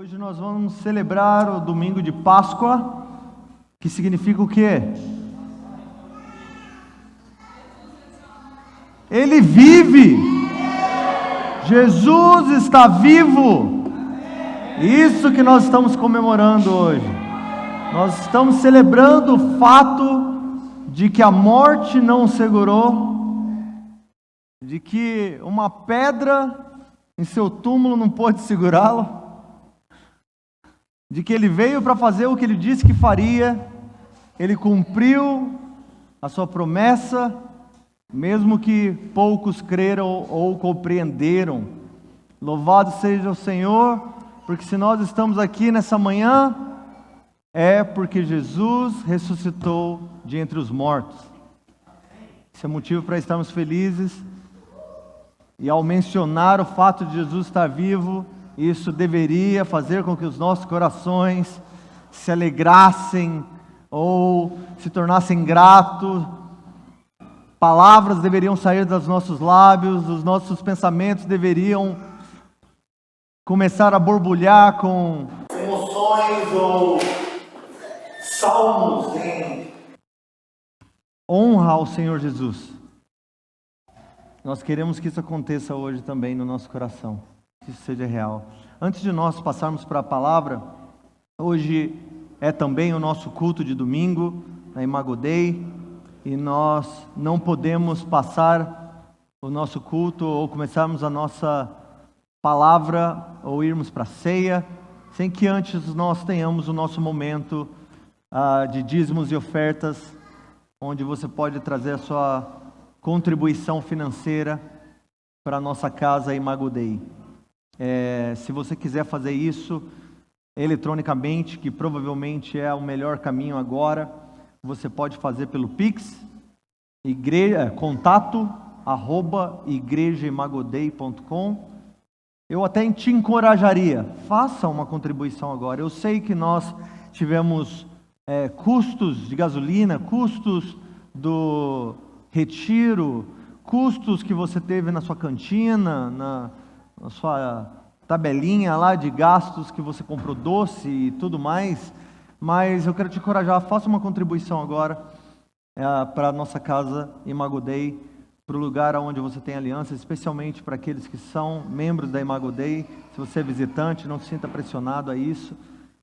Hoje nós vamos celebrar o domingo de Páscoa, que significa o quê? Ele vive! Jesus está vivo! Isso que nós estamos comemorando hoje. Nós estamos celebrando o fato de que a morte não o segurou, de que uma pedra em seu túmulo não pôde segurá-lo, de que ele veio para fazer o que ele disse que faria, ele cumpriu a sua promessa, mesmo que poucos creram ou compreenderam. Louvado seja o Senhor, porque se nós estamos aqui nessa manhã, é porque Jesus ressuscitou de entre os mortos. Esse é motivo para estarmos felizes, e ao mencionar o fato de Jesus estar vivo, isso deveria fazer com que os nossos corações se alegrassem ou se tornassem gratos. Palavras deveriam sair dos nossos lábios, os nossos pensamentos deveriam começar a borbulhar com emoções ou salmos em honra ao Senhor Jesus. Nós queremos que isso aconteça hoje também no nosso coração, que isso seja real. Antes de nós passarmos para a palavra, hoje é também o nosso culto de domingo, na Imago Dei, e nós não podemos passar o nosso culto ou começarmos a nossa palavra ou irmos para a ceia, sem que antes nós tenhamos o nosso momento de dízimos e ofertas, onde você pode trazer a sua contribuição financeira para a nossa casa Imago Dei. Se você quiser fazer isso eletronicamente, que provavelmente é o melhor caminho agora, você pode fazer pelo Pix, contato@igrejaimagodei.com. Eu até te encorajaria, faça uma contribuição agora. Eu sei que nós tivemos custos de gasolina, custos do retiro, custos que você teve na sua cantina, na sua tabelinha lá de gastos que você comprou doce e tudo mais, mas eu quero te encorajar, faça uma contribuição agora para a nossa casa Imago Dei, para o lugar onde você tem aliança, especialmente para aqueles que são membros da Imago Dei. Se você é visitante, não se sinta pressionado a isso,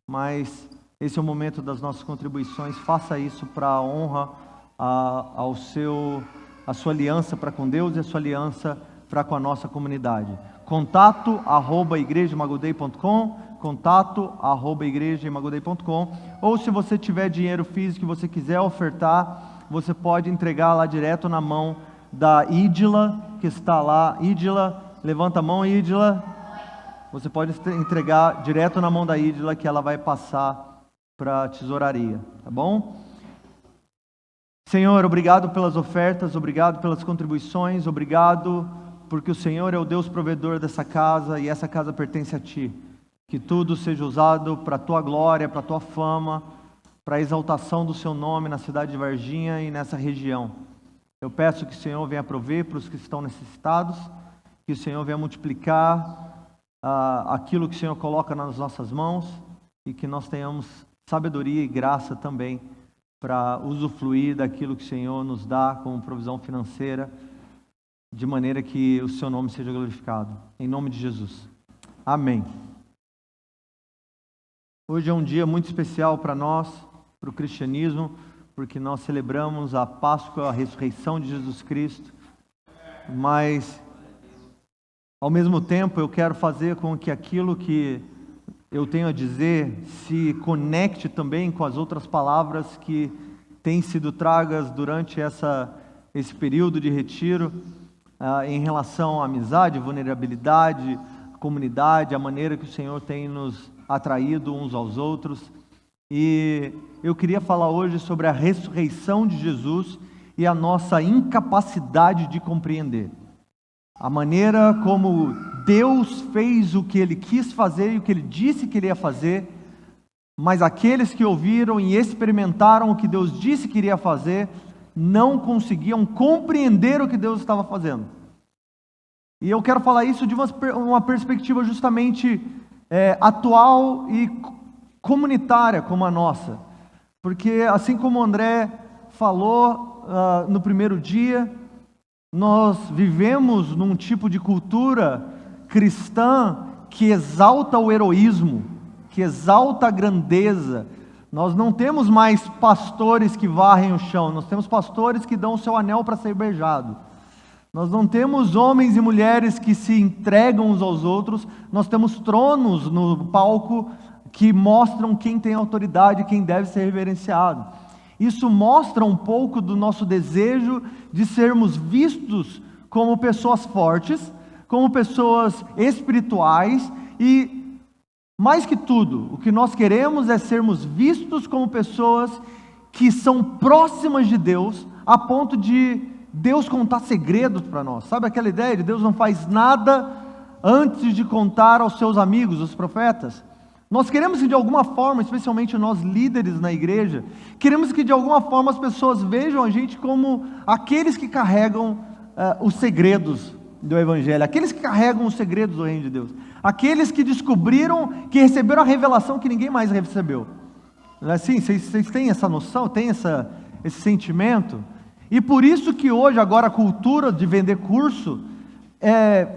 mas esse é o momento das nossas contribuições. Faça isso para a honra a sua aliança para com Deus e a sua aliança para com a nossa comunidade. contato@igrejaimagodei.com, contato@igrejaimagodei.com. Ou se você tiver dinheiro físico e você quiser ofertar, você pode entregar lá direto na mão da Ídila, que está lá. Ídila, levanta a mão, Ídila. Você pode entregar direto na mão da Ídila, que ela vai passar para a tesouraria, tá bom? Senhor, obrigado pelas ofertas, obrigado pelas contribuições, obrigado porque o Senhor é o Deus provedor dessa casa e essa casa pertence a Ti. Que tudo seja usado para a Tua glória, para a Tua fama, para a exaltação do Seu nome na cidade de Varginha e nessa região. Eu peço que o Senhor venha prover para os que estão necessitados, que o Senhor venha multiplicar aquilo que o Senhor coloca nas nossas mãos e que nós tenhamos sabedoria e graça também para usufruir daquilo que o Senhor nos dá como provisão financeira, de maneira que o Seu nome seja glorificado. Em nome de Jesus. Amém. Hoje é um dia muito especial para nós, para o cristianismo, porque nós celebramos a Páscoa, a ressurreição de Jesus Cristo, mas ao mesmo tempo eu quero fazer com que aquilo que eu tenho a dizer se conecte também com as outras palavras que têm sido tragas durante esse período de retiro, em relação à amizade, vulnerabilidade, comunidade, a maneira que o Senhor tem nos atraído uns aos outros. E eu queria falar hoje sobre a ressurreição de Jesus e a nossa incapacidade de compreender. A maneira como Deus fez o que Ele quis fazer e o que Ele disse que Ele ia fazer, mas aqueles que ouviram e experimentaram o que Deus disse que iria fazer, não conseguiam compreender o que Deus estava fazendo. E eu quero falar isso de uma perspectiva justamente atual e comunitária como a nossa. Porque, assim como o André falou no primeiro dia, nós vivemos num tipo de cultura cristã que exalta o heroísmo, que exalta a grandeza. Nós não temos mais pastores que varrem o chão, nós temos pastores que dão o seu anel para ser beijado. Nós não temos homens e mulheres que se entregam uns aos outros, nós temos tronos no palco que mostram quem tem autoridade, quem deve ser reverenciado. Isso mostra um pouco do nosso desejo de sermos vistos como pessoas fortes, como pessoas espirituais e, mais que tudo, o que nós queremos é sermos vistos como pessoas que são próximas de Deus, a ponto de Deus contar segredos para nós. Sabe aquela ideia de Deus não faz nada antes de contar aos seus amigos, os profetas? Nós queremos que de alguma forma, especialmente nós líderes na igreja, queremos que de alguma forma as pessoas vejam a gente como aqueles que carregam os segredos do Evangelho, aqueles que carregam os segredos do Reino de Deus, aqueles que descobriram, que receberam a revelação que ninguém mais recebeu. Não é assim? Vocês têm essa noção, têm esse sentimento? E por isso que hoje, agora, a cultura de vender curso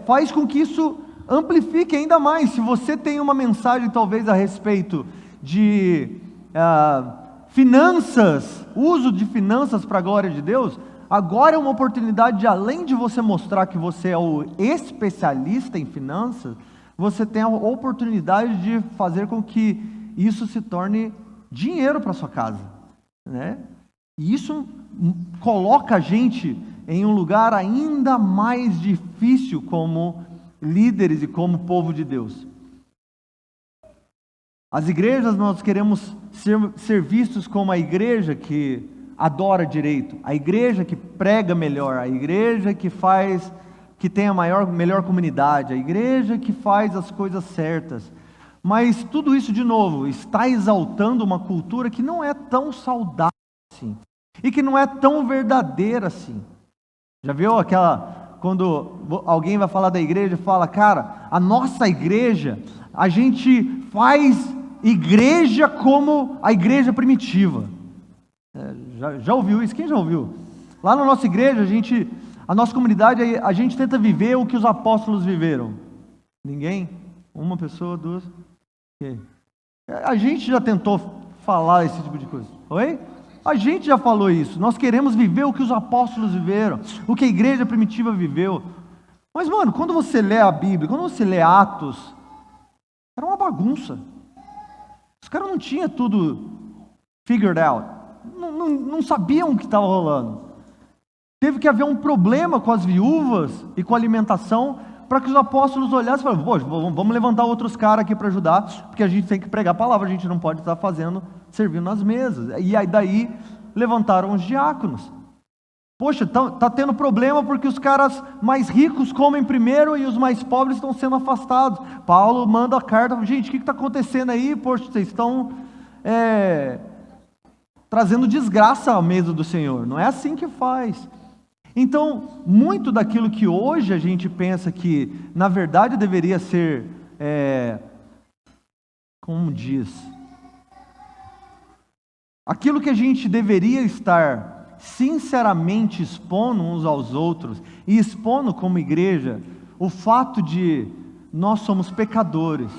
faz com que isso amplifique ainda mais. Se você tem uma mensagem talvez a respeito de finanças, uso de finanças para a glória de Deus, agora é uma oportunidade de, além de você mostrar que você é o especialista em finanças, você tem a oportunidade de fazer com que isso se torne dinheiro para sua casa, né? E isso coloca a gente em um lugar ainda mais difícil como líderes e como povo de Deus. As igrejas, nós queremos ser vistos como a igreja que adora direito, a igreja que prega melhor, a igreja que tem a melhor comunidade, a igreja que faz as coisas certas. Mas tudo isso, de novo, está exaltando uma cultura que não é tão saudável assim, e que não é tão verdadeira assim. Já viu quando alguém vai falar da igreja, fala, cara, a nossa igreja, a gente faz igreja como a igreja primitiva. Já ouviu isso? Quem já ouviu? Lá na nossa igreja, a nossa comunidade, a gente tenta viver o que os apóstolos viveram. Ninguém? Uma pessoa, duas? Okay. A gente já tentou falar esse tipo de coisa. Oi? A gente já falou isso. Nós queremos viver o que os apóstolos viveram, o que a igreja primitiva viveu. Mas, mano, quando você lê a Bíblia, quando você lê Atos, era uma bagunça. Os caras não tinham tudo figured out. Não sabiam o que estava rolando. Teve que haver um problema com as viúvas e com a alimentação para que os apóstolos olhassem e falassem, poxa, vamos levantar outros caras aqui para ajudar, porque a gente tem que pregar a palavra, a gente não pode estar servindo nas mesas. E aí daí levantaram os diáconos. Poxa, tá tendo problema porque os caras mais ricos comem primeiro e os mais pobres estão sendo afastados. Paulo manda a carta, gente, o que está acontecendo aí? Poxa, vocês estão trazendo desgraça à mesa do Senhor. Não é assim que faz. Então, muito daquilo que hoje a gente pensa que, na verdade, deveria ser, como diz, aquilo que a gente deveria estar sinceramente expondo uns aos outros e expondo como igreja, o fato de nós somos pecadores,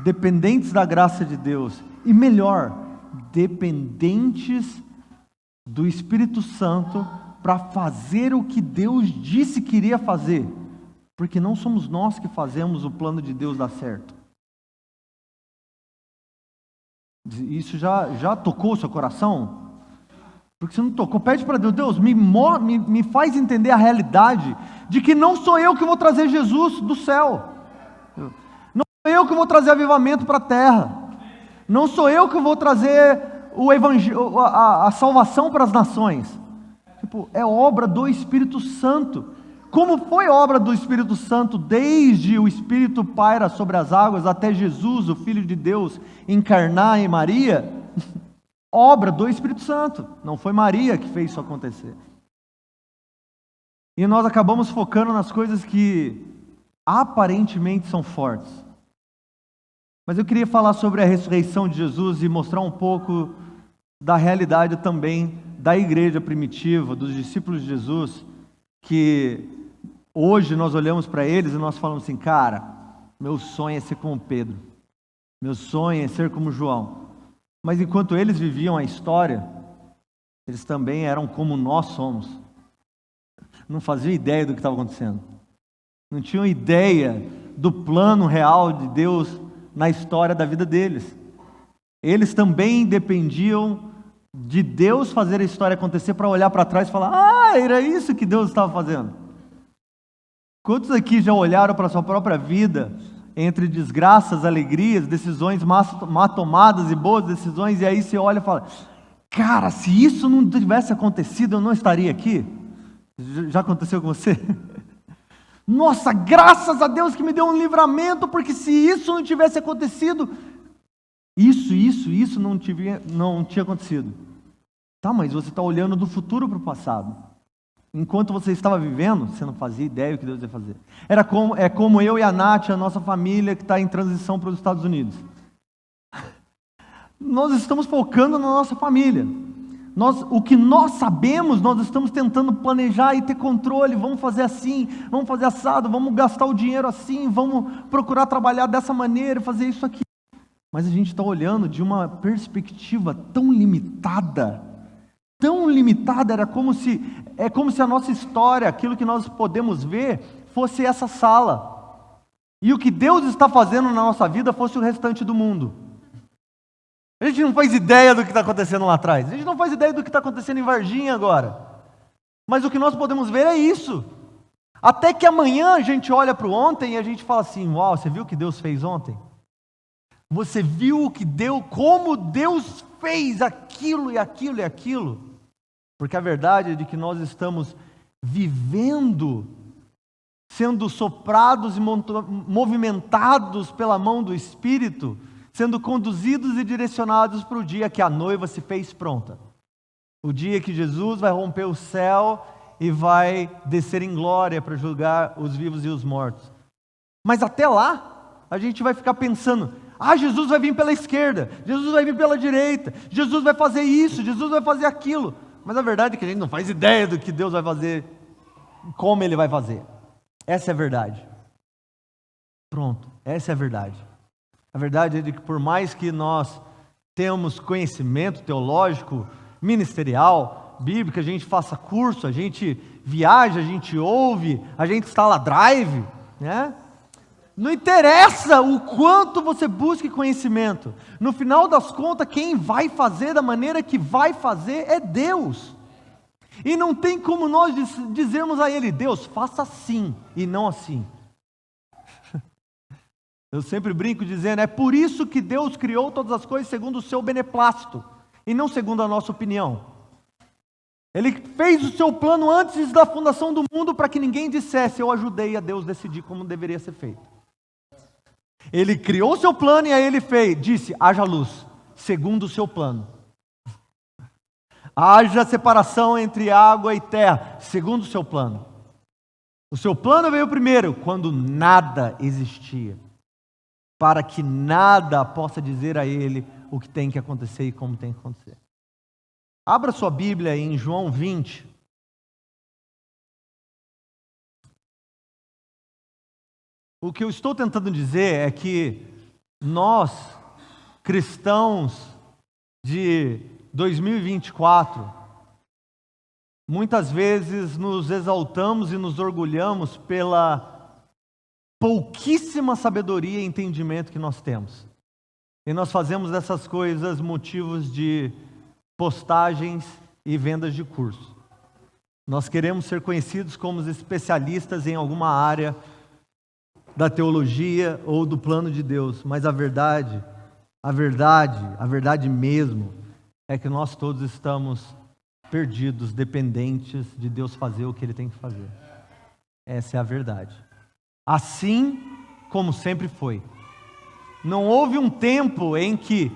dependentes da graça de Deus e, melhor, dependentes do Espírito Santo para fazer o que Deus disse que iria fazer, porque não somos nós que fazemos o plano de Deus dar certo. Isso já tocou o seu coração? Porque você não tocou, pede para Deus, Deus, me faz entender a realidade de que não sou eu que vou trazer Jesus do céu, não sou eu que vou trazer avivamento para a terra, não sou eu que vou trazer o evangelho, a salvação para as nações. É obra do Espírito Santo. Como foi obra do Espírito Santo desde o Espírito paira sobre as águas até Jesus, o Filho de Deus, encarnar em Maria? Obra do Espírito Santo. Não foi Maria que fez isso acontecer. E nós acabamos focando nas coisas que aparentemente são fortes. Mas eu queria falar sobre a ressurreição de Jesus e mostrar um pouco da realidade também da igreja primitiva, dos discípulos de Jesus, que hoje nós olhamos para eles e nós falamos assim, cara, meu sonho é ser como Pedro, meu sonho é ser como João. Mas enquanto eles viviam a história, eles também eram como nós somos. Não faziam ideia do que estava acontecendo. Não tinham ideia do plano real de Deus na história da vida deles. Eles também dependiam de Deus fazer a história acontecer para olhar para trás e falar, ah, era isso que Deus estava fazendo. Quantos aqui já olharam para a sua própria vida, entre desgraças, alegrias, decisões mal tomadas e boas decisões, e aí você olha e fala, cara, se isso não tivesse acontecido, eu não estaria aqui? Já aconteceu com você? Nossa, graças a Deus que me deu um livramento, porque se isso não tivesse acontecido, isso não tinha acontecido. Tá, mas você está olhando do futuro para o passado. Enquanto você estava vivendo, você não fazia ideia do que Deus ia fazer. É como eu e a Nath, a nossa família que está em transição para os Estados Unidos. Nós estamos focando na nossa família. O que nós sabemos, nós estamos tentando planejar e ter controle. Vamos fazer assim, vamos fazer assado, vamos gastar o dinheiro assim, vamos procurar trabalhar dessa maneira, fazer isso aqui. Mas a gente está olhando de uma perspectiva tão limitada, é como se a nossa história, aquilo que nós podemos ver, fosse essa sala. E o que Deus está fazendo na nossa vida fosse o restante do mundo. A gente não faz ideia do que está acontecendo lá atrás. A gente não faz ideia do que está acontecendo em Varginha agora. Mas o que nós podemos ver é isso. Até que amanhã a gente olha para o ontem e a gente fala assim, uau, você viu o que Deus fez ontem? Você viu como Deus fez aquilo e aquilo e aquilo? Porque a verdade é de que nós estamos vivendo, sendo soprados e movimentados pela mão do Espírito, sendo conduzidos e direcionados para o dia que a noiva se fez pronta. O dia que Jesus vai romper o céu e vai descer em glória para julgar os vivos e os mortos. Mas até lá, a gente vai ficar pensando, Jesus vai vir pela esquerda, Jesus vai vir pela direita, Jesus vai fazer isso, Jesus vai fazer aquilo. Mas a verdade é que a gente não faz ideia do que Deus vai fazer, como Ele vai fazer. Essa é a verdade. Pronto, essa é a verdade. A verdade é de que por mais que nós tenhamos conhecimento teológico, ministerial, bíblico, a gente faça curso, a gente viaja, a gente ouve, a gente instala drive, né? Não interessa o quanto você busque conhecimento. No final das contas, quem vai fazer da maneira que vai fazer é Deus. E não tem como nós dizermos a Ele, Deus, faça assim e não assim. Eu sempre brinco dizendo, é por isso que Deus criou todas as coisas segundo o seu beneplácito, e não segundo a nossa opinião. Ele fez o seu plano antes da fundação do mundo para que ninguém dissesse, eu ajudei a Deus decidir como deveria ser feito. Ele criou o seu plano e aí Ele disse, haja luz, segundo o seu plano. Haja separação entre água e terra, segundo o seu plano. O seu plano veio primeiro, quando nada existia, para que nada possa dizer a Ele o que tem que acontecer e como tem que acontecer. Abra sua Bíblia em João 20. O que eu estou tentando dizer é que nós, cristãos de 2024, muitas vezes nos exaltamos e nos orgulhamos pela pouquíssima sabedoria e entendimento que nós temos. E nós fazemos dessas coisas motivos de postagens e vendas de curso. Nós queremos ser conhecidos como especialistas em alguma área da teologia ou do plano de Deus, mas a verdade mesmo é que nós todos estamos perdidos, dependentes de Deus fazer o que Ele tem que fazer. Essa é a verdade. Assim como sempre foi. Não houve um tempo em que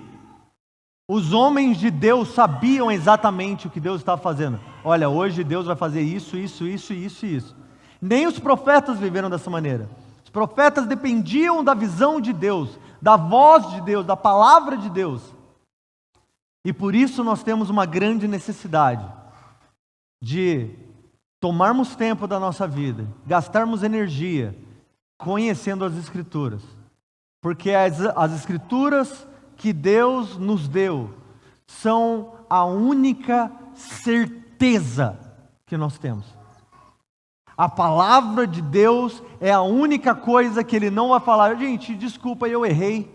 os homens de Deus sabiam exatamente o que Deus estava fazendo. Olha, hoje Deus vai fazer isso. Nem os profetas viveram dessa maneira. Os profetas dependiam da visão de Deus, da voz de Deus, da palavra de Deus. E por isso nós temos uma grande necessidade de tomarmos tempo da nossa vida, gastarmos energia conhecendo as Escrituras. Porque as Escrituras que Deus nos deu são a única certeza que nós temos. A palavra de Deus é a única coisa que Ele não vai falar. Gente, desculpa, eu errei.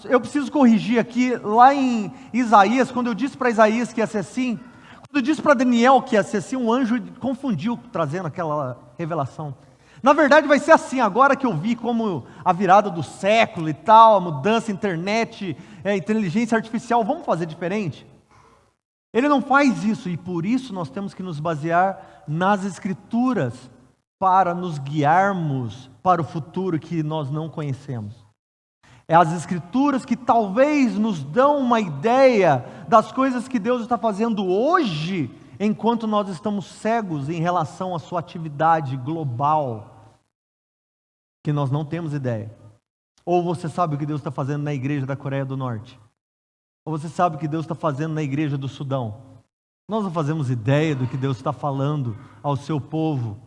Eu preciso corrigir aqui, lá em Isaías, quando eu disse para Isaías que ia ser assim, quando eu disse para Daniel que ia ser assim, um anjo confundiu trazendo aquela revelação. Na verdade vai ser assim, agora que eu vi como a virada do século e tal, a mudança, internet, inteligência artificial, vamos fazer diferente? Ele não faz isso, e por isso nós temos que nos basear nas Escrituras para nos guiarmos para o futuro que nós não conhecemos. É as Escrituras que talvez nos dão uma ideia das coisas que Deus está fazendo hoje, enquanto nós estamos cegos em relação à sua atividade global, que nós não temos ideia. Ou você sabe o que Deus está fazendo na igreja da Coreia do Norte? Ou você sabe o que Deus está fazendo na igreja do Sudão? Nós não fazemos ideia do que Deus está falando ao seu povo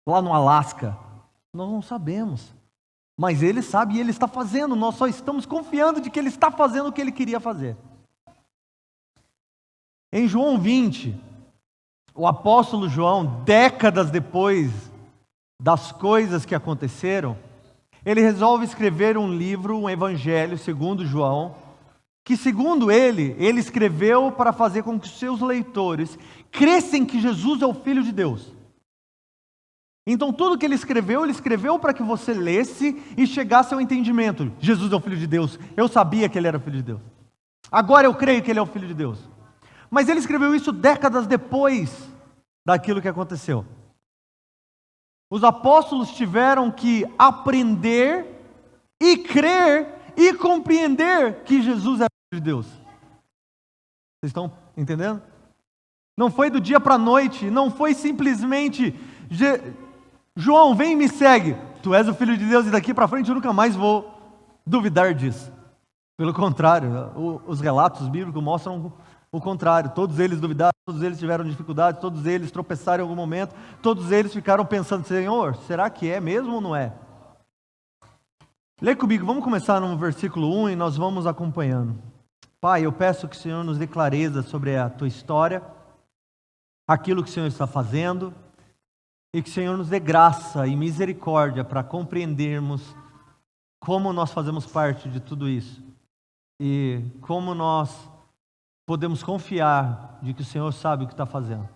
lá no Alasca. Nós não sabemos. Mas Ele sabe e Ele está fazendo. Nós só estamos confiando de que Ele está fazendo o que Ele queria fazer. Em João 20, o apóstolo João, décadas depois das coisas que aconteceram, ele resolve escrever um livro, um evangelho, segundo João, que segundo ele escreveu para fazer com que os seus leitores crescem que Jesus é o Filho de Deus. Então tudo que ele escreveu para que você lesse e chegasse ao entendimento. Jesus é o Filho de Deus, eu sabia que ele era o Filho de Deus. Agora eu creio que ele é o Filho de Deus. Mas ele escreveu isso décadas depois daquilo que aconteceu. Os apóstolos tiveram que aprender e crer e compreender que Jesus é o Filho de Deus. Vocês estão entendendo? Não foi do dia para a noite, não foi simplesmente João, vem e me segue. Tu és o Filho de Deus e daqui para frente eu nunca mais vou duvidar disso. Pelo contrário, os relatos bíblicos mostram o contrário. Todos eles duvidaram, todos eles tiveram dificuldades, todos eles tropeçaram em algum momento, todos eles ficaram pensando, Senhor, será que é mesmo ou não é? Lê comigo, vamos começar no versículo 1 e nós vamos acompanhando. Pai, eu peço que o Senhor nos dê clareza sobre a Tua história, aquilo que o Senhor está fazendo, e que o Senhor nos dê graça e misericórdia para compreendermos como nós fazemos parte de tudo isso e como nós podemos confiar de que o Senhor sabe o que está fazendo,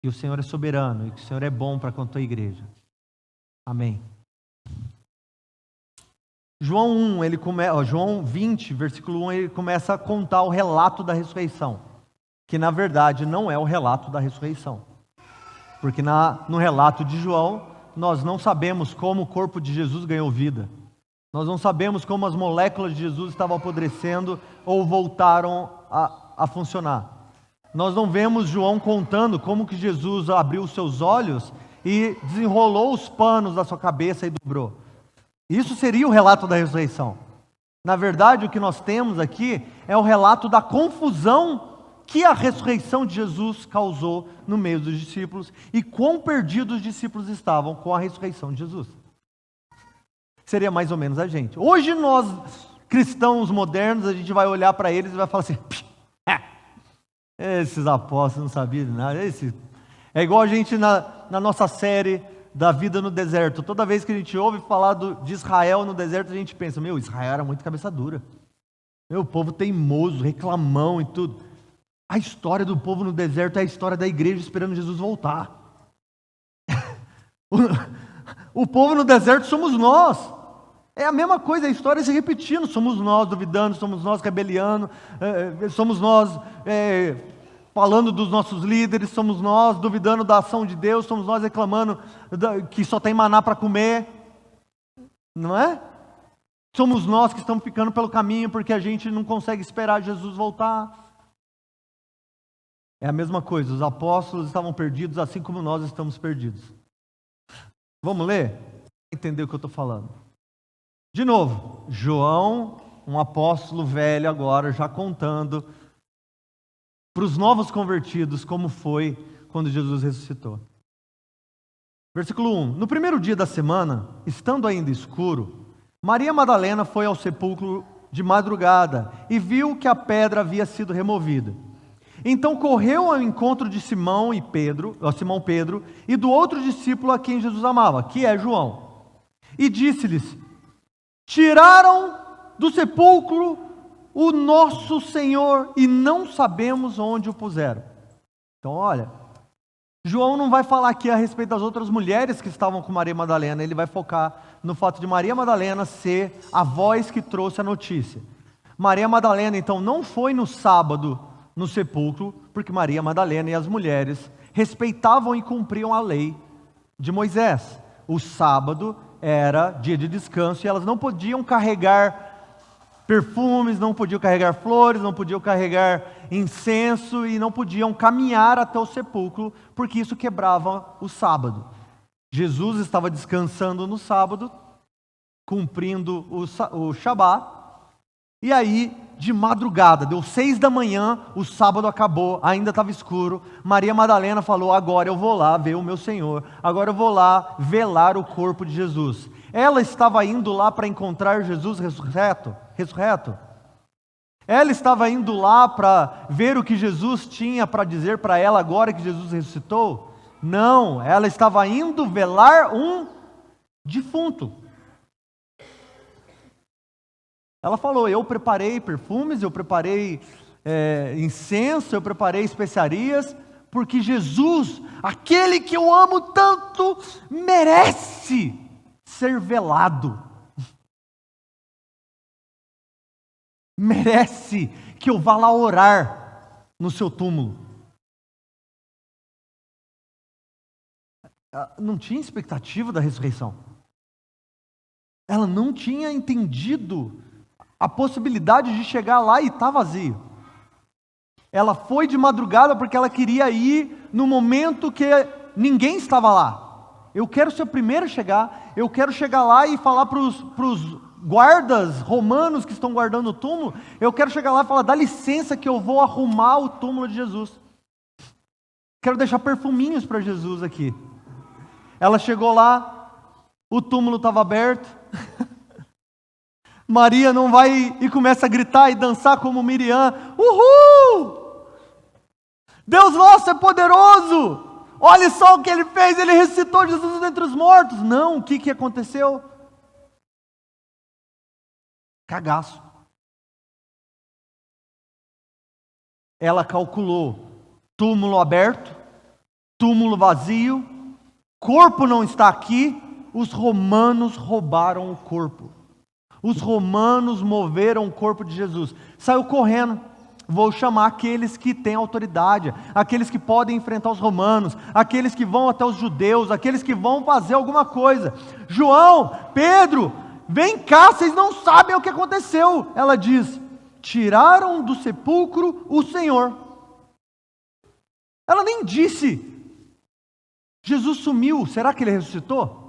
que o Senhor é soberano e que o Senhor é bom para com a Tua igreja. Amém. João 20, versículo 1, ele começa a contar o relato da ressurreição, que na verdade não é o relato da ressurreição. Porque no relato de João, nós não sabemos como o corpo de Jesus ganhou vida. Nós não sabemos como as moléculas de Jesus estavam apodrecendo ou voltaram a funcionar. Nós não vemos João contando como que Jesus abriu os seus olhos e desenrolou os panos da sua cabeça e dobrou. Isso seria o relato da ressurreição. Na verdade, o que nós temos aqui é o relato da confusão que a ressurreição de Jesus causou no meio dos discípulos e quão perdidos os discípulos estavam com a ressurreição de Jesus. Seria mais ou menos a gente. Hoje nós, cristãos modernos, a gente vai olhar para eles e vai falar assim, esses apóstolos não sabiam de nada. É igual a gente na nossa série da vida no deserto. Toda vez que a gente ouve falar de Israel no deserto, a gente pensa, Israel era muito cabeça dura. Povo teimoso, reclamão e tudo. A história do povo no deserto é a história da igreja esperando Jesus voltar. O povo no deserto somos nós. É a mesma coisa, a história se repetindo. Somos nós duvidando, somos nós rebeliando, somos nós falando dos nossos líderes, somos nós duvidando da ação de Deus, somos nós reclamando que só tem maná para comer. Não é? Somos nós que estamos ficando pelo caminho porque a gente não consegue esperar Jesus voltar. É a mesma coisa, os apóstolos estavam perdidos assim como nós estamos perdidos. Vamos ler? Entender o que eu estou falando. De novo, João, um apóstolo velho agora, já contando para os novos convertidos como foi quando Jesus ressuscitou. Versículo 1. No primeiro dia da semana, estando ainda escuro, Maria Madalena foi ao sepulcro de madrugada e viu que a pedra havia sido removida. Então correu ao encontro de Simão Pedro e do outro discípulo a quem Jesus amava, que é João, e disse-lhes: tiraram do sepulcro o nosso Senhor e não sabemos onde o puseram. Então olha, João não vai falar aqui a respeito das outras mulheres que estavam com Maria Madalena, ele vai focar no fato de Maria Madalena ser a voz que trouxe a notícia. Maria Madalena então não foi no sábado no sepulcro, porque Maria Madalena e as mulheres respeitavam e cumpriam a lei de Moisés. O sábado era dia de descanso e elas não podiam carregar perfumes, não podiam carregar flores, não podiam carregar incenso e não podiam caminhar até o sepulcro, porque isso quebrava o sábado. Jesus estava descansando no sábado, cumprindo o Shabat, e aí, de madrugada, deu 6 da manhã, o sábado acabou, ainda estava escuro. Maria Madalena falou: agora eu vou lá ver o meu Senhor, agora eu vou lá velar o corpo de Jesus. Ela estava indo lá para encontrar Jesus ressurreto. Ela estava indo lá para ver o que Jesus tinha para dizer para ela agora que Jesus ressuscitou? Não, ela estava indo velar um defunto. Ela falou: eu preparei perfumes, eu preparei incenso, eu preparei especiarias, porque Jesus, aquele que eu amo tanto, merece ser velado. Merece que eu vá lá orar no seu túmulo. Ela não tinha expectativa da ressurreição. Ela não tinha entendido a possibilidade de chegar lá e estar vazio. Ela foi de madrugada porque ela queria ir no momento que ninguém estava lá. Eu quero ser o primeiro a chegar, eu quero chegar lá e falar para os guardas romanos que estão guardando o túmulo, eu quero chegar lá e falar: dá licença que eu vou arrumar o túmulo de Jesus. Quero deixar perfuminhos para Jesus aqui. Ela chegou lá, o túmulo estava aberto. Maria não vai e começa a gritar e dançar como Miriam: uhul! Deus nosso é poderoso! Olha só o que Ele fez, Ele ressuscitou Jesus dentre os mortos. Não, o que aconteceu? Cagaço. Ela calculou: túmulo aberto, túmulo vazio, corpo não está aqui, os romanos roubaram o corpo. Os romanos moveram o corpo de Jesus. Saiu correndo: vou chamar aqueles que têm autoridade, aqueles que podem enfrentar os romanos, aqueles que vão até os judeus, aqueles que vão fazer alguma coisa. João, Pedro, vem cá, vocês não sabem o que aconteceu. Ela diz: tiraram do sepulcro o Senhor. Ela nem disse: Jesus sumiu, será que Ele ressuscitou?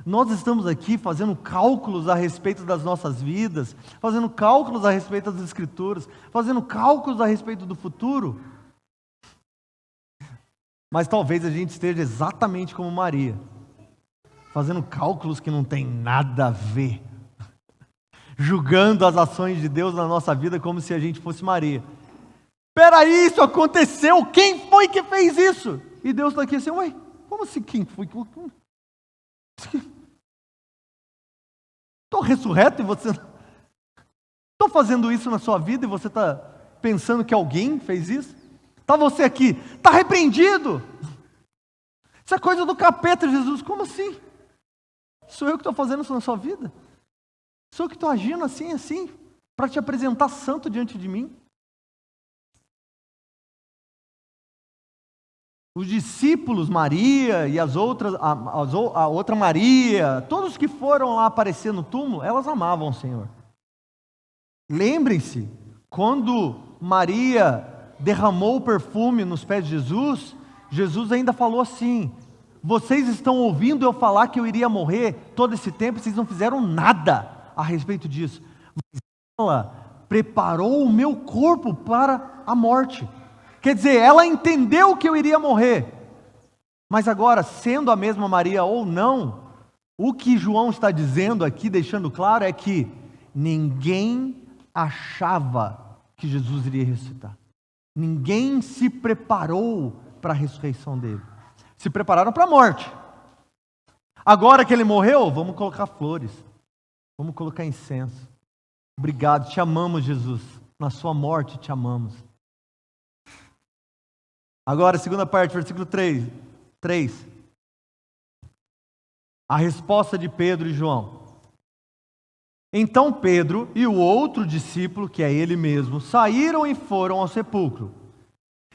Nós estamos aqui fazendo cálculos a respeito das nossas vidas, fazendo cálculos a respeito das Escrituras, fazendo cálculos a respeito do futuro. Mas talvez a gente esteja exatamente como Maria, fazendo cálculos que não tem nada a ver, julgando as ações de Deus na nossa vida como se a gente fosse Maria. Peraí, isso aconteceu, quem foi que fez isso? E Deus está aqui assim: ué, como assim quem foi? Estou ressurreto e você... Estou fazendo isso na sua vida e você está pensando que alguém fez isso? Está você aqui, está repreendido. Isso é coisa do capeta, Jesus. Como assim? Sou eu que estou fazendo isso na sua vida? Sou eu que estou agindo assim, para te apresentar santo diante de mim? Os discípulos, Maria e as outras, a outra Maria, todos que foram lá aparecer no túmulo, elas amavam o Senhor. Lembrem-se, quando Maria derramou o perfume nos pés de Jesus, Jesus ainda falou assim: vocês estão ouvindo eu falar que eu iria morrer todo esse tempo, vocês não fizeram nada a respeito disso. Mas ela preparou o meu corpo para a morte. Quer dizer, ela entendeu que eu iria morrer. Mas agora, sendo a mesma Maria ou não, o que João está dizendo aqui, deixando claro, é que ninguém achava que Jesus iria ressuscitar. Ninguém se preparou para a ressurreição dele. Se prepararam para a morte. Agora que ele morreu, vamos colocar flores. Vamos colocar incenso. Obrigado, te amamos, Jesus. Na sua morte te amamos. Agora, segunda parte, versículo 3. A resposta de Pedro e João. Então Pedro e o outro discípulo, que é ele mesmo, saíram e foram ao sepulcro.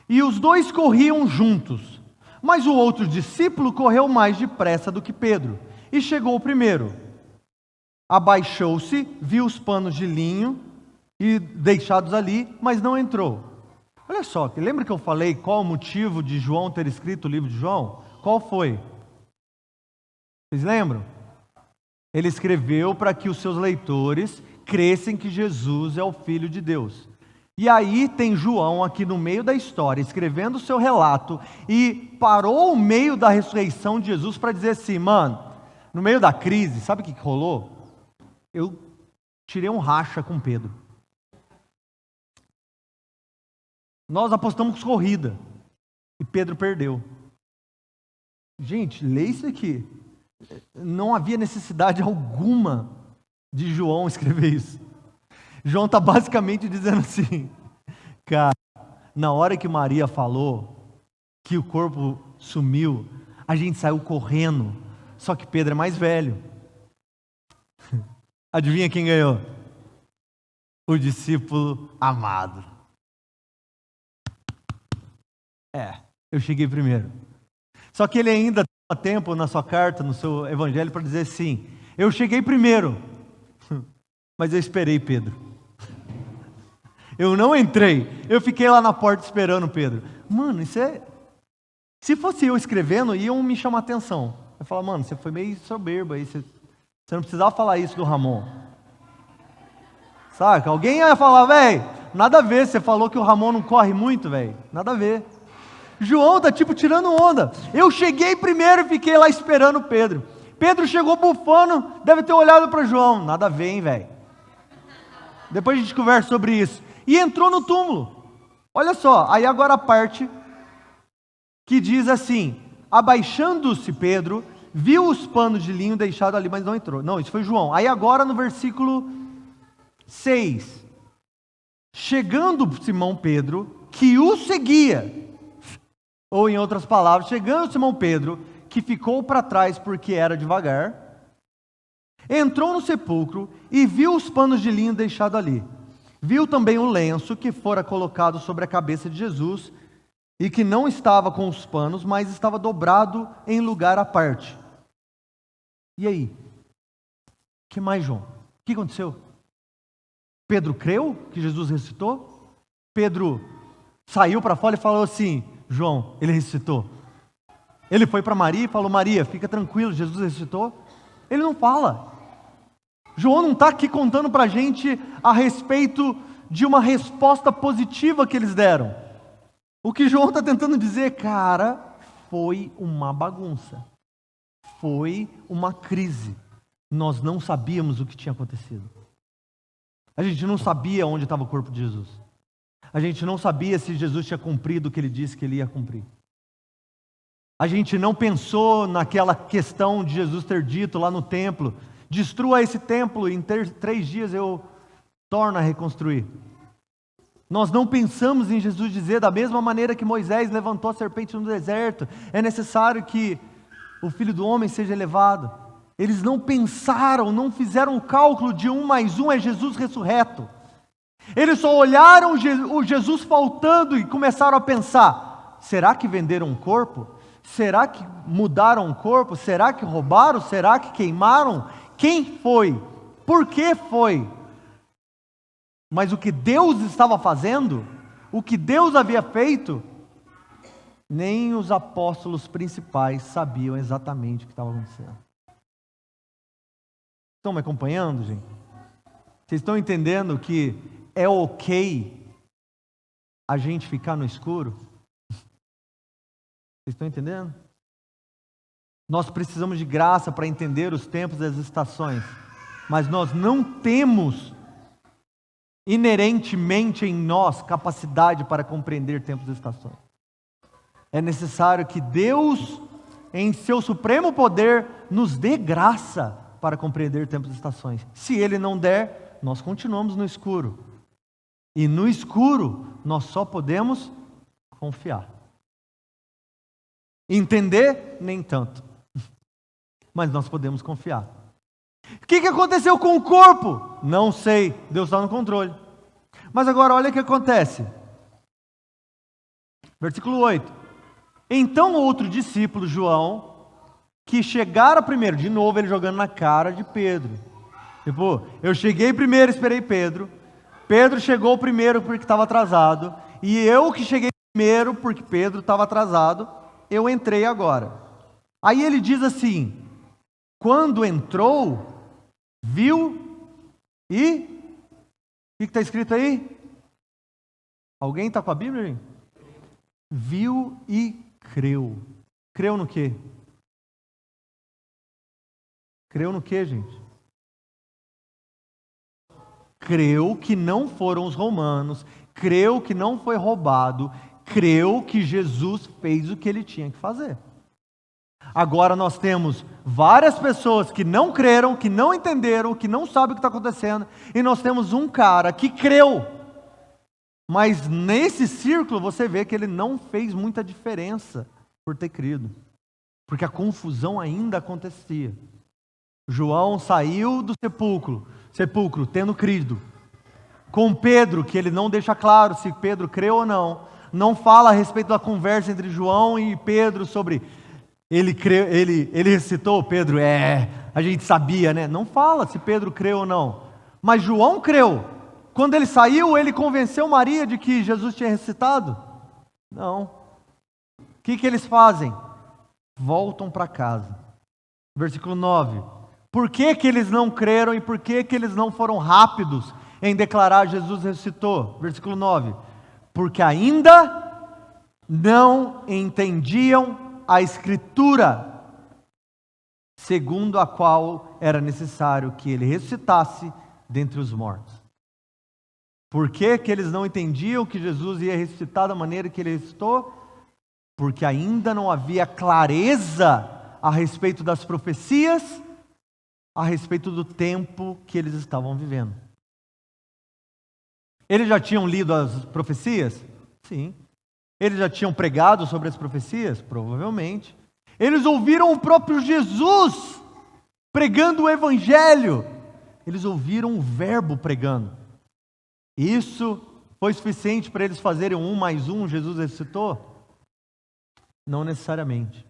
E os dois corriam juntos. Mas o outro discípulo correu mais depressa do que Pedro, e chegou primeiro. Abaixou-se, viu os panos de linho e deixados ali, mas não entrou. Olha só, lembra que eu falei qual o motivo de João ter escrito o livro de João? Qual foi? Vocês lembram? Ele escreveu para que os seus leitores crescem que Jesus é o Filho de Deus. E aí tem João aqui no meio da história, escrevendo o seu relato, e parou o meio da ressurreição de Jesus para dizer assim, mano, no meio da crise, sabe o que rolou? Eu tirei um racha com Pedro. Nós apostamos corrida, e Pedro perdeu. Gente, lê isso aqui. Não havia necessidade alguma de João escrever isso. João está basicamente dizendo assim, cara, na hora que Maria falou que o corpo sumiu, a gente saiu correndo, só que Pedro é mais velho. Adivinha quem ganhou? O discípulo amado. Eu cheguei primeiro. Só que ele ainda tem tempo na sua carta, no seu evangelho, para dizer assim, eu cheguei primeiro, mas eu esperei Pedro. Eu não entrei, eu fiquei lá na porta esperando Pedro. Mano, isso é... Se fosse eu escrevendo, iam me chamar atenção. Eu falar, mano, você foi meio soberbo aí, você não precisava falar isso do Ramon. Saca? Alguém ia falar, velho, nada a ver, você falou que o Ramon não corre muito, velho. Nada a ver. João tá tipo tirando onda. Eu cheguei primeiro e fiquei lá esperando Pedro. Pedro chegou bufando, deve ter olhado para João. Nada a ver, hein, velho. Depois a gente conversa sobre isso. E entrou no túmulo. Olha só, aí agora a parte que diz assim, abaixando-se Pedro, viu os panos de linho deixados ali, mas não entrou. Não, isso foi João. Aí agora no versículo 6, chegando Simão Pedro, que o seguia, ou em outras palavras, chegando Simão Pedro, que ficou para trás porque era devagar, entrou no sepulcro e viu os panos de linho deixados ali. Viu também o lenço que fora colocado sobre a cabeça de Jesus e que não estava com os panos, mas estava dobrado em lugar à parte. E aí? O que mais, João? O que aconteceu? Pedro creu que Jesus ressuscitou? Pedro saiu para fora e falou assim, João, ele ressuscitou. Ele foi para Maria e falou, Maria, fica tranquilo, Jesus ressuscitou. Ele não fala. João não está aqui contando para a gente a respeito de uma resposta positiva que eles deram. O que João está tentando dizer, cara, foi uma bagunça. Foi uma crise. Nós não sabíamos o que tinha acontecido. A gente não sabia onde estava o corpo de Jesus. A gente não sabia se Jesus tinha cumprido o que ele disse que ele ia cumprir. A gente não pensou naquela questão de Jesus ter dito lá no templo, destrua esse templo e em 3 dias eu torno a reconstruir. Nós não pensamos em Jesus dizer, da mesma maneira que Moisés levantou a serpente no deserto, é necessário que o Filho do Homem seja elevado. Eles não pensaram, não fizeram o cálculo de 1 mais 1 é Jesus ressurreto. Eles só olharam o Jesus faltando e começaram a pensar, será que venderam um corpo? Será que mudaram um corpo? Será que roubaram? Será que queimaram? Quem foi? Por que foi? Mas o que Deus estava fazendo, o que Deus havia feito, Nem os apóstolos principais sabiam exatamente o que estava acontecendo. Estão me acompanhando, gente? Vocês estão entendendo que é ok a gente ficar no escuro? Vocês estão entendendo? Nós precisamos de graça para entender os tempos e as estações, mas nós não temos inerentemente em nós capacidade para compreender tempos e estações. É necessário que Deus, em seu supremo poder, nos dê graça para compreender tempos e estações. Se Ele não der, nós continuamos no escuro. E no escuro, nós só podemos confiar. Entender, nem tanto. Mas nós podemos confiar. O que aconteceu com o corpo? Não sei, Deus está no controle. Mas agora olha o que acontece. Versículo 8. Então outro discípulo, João, que chegara primeiro, de novo ele jogando na cara de Pedro. Tipo, eu cheguei primeiro, esperei Pedro. Pedro chegou primeiro porque estava atrasado. E eu que cheguei primeiro porque Pedro estava atrasado, eu entrei agora. Aí ele diz assim, quando entrou, viu e... O que está escrito aí? Alguém está com a Bíblia, gente? Viu e creu. Creu no quê? Creu no quê, gente? Creu que não foram os romanos, creu que não foi roubado, creu que Jesus fez o que ele tinha que fazer. Agora nós temos várias pessoas que não creram, que não entenderam, que não sabem o que está acontecendo, e nós temos um cara que creu, mas nesse círculo você vê que ele não fez muita diferença por ter crido, porque a confusão ainda acontecia. João saiu do sepulcro tendo crido, com Pedro, que ele não deixa claro se Pedro creu ou não fala a respeito da conversa entre João e Pedro sobre ele recitou, Pedro, a gente sabia, né? Não fala se Pedro creu ou não, mas João creu. Quando ele saiu, ele convenceu Maria de que Jesus tinha ressuscitado? Não. O que eles fazem? Voltam para casa. Versículo 9. Por que eles não creram e por que eles não foram rápidos em declarar Jesus ressuscitou? Versículo 9. Porque ainda não entendiam a Escritura, segundo a qual era necessário que ele ressuscitasse dentre os mortos. Por que eles não entendiam que Jesus ia ressuscitar da maneira que ele ressuscitou? Porque ainda não havia clareza a respeito das profecias, a respeito do tempo que eles estavam vivendo. Eles já tinham lido as profecias? Sim. Eles já tinham pregado sobre as profecias? Provavelmente. Eles ouviram o próprio Jesus pregando o Evangelho. Eles ouviram o Verbo pregando. Isso foi suficiente para eles fazerem 1 mais 1, Jesus ressuscitou? Não necessariamente.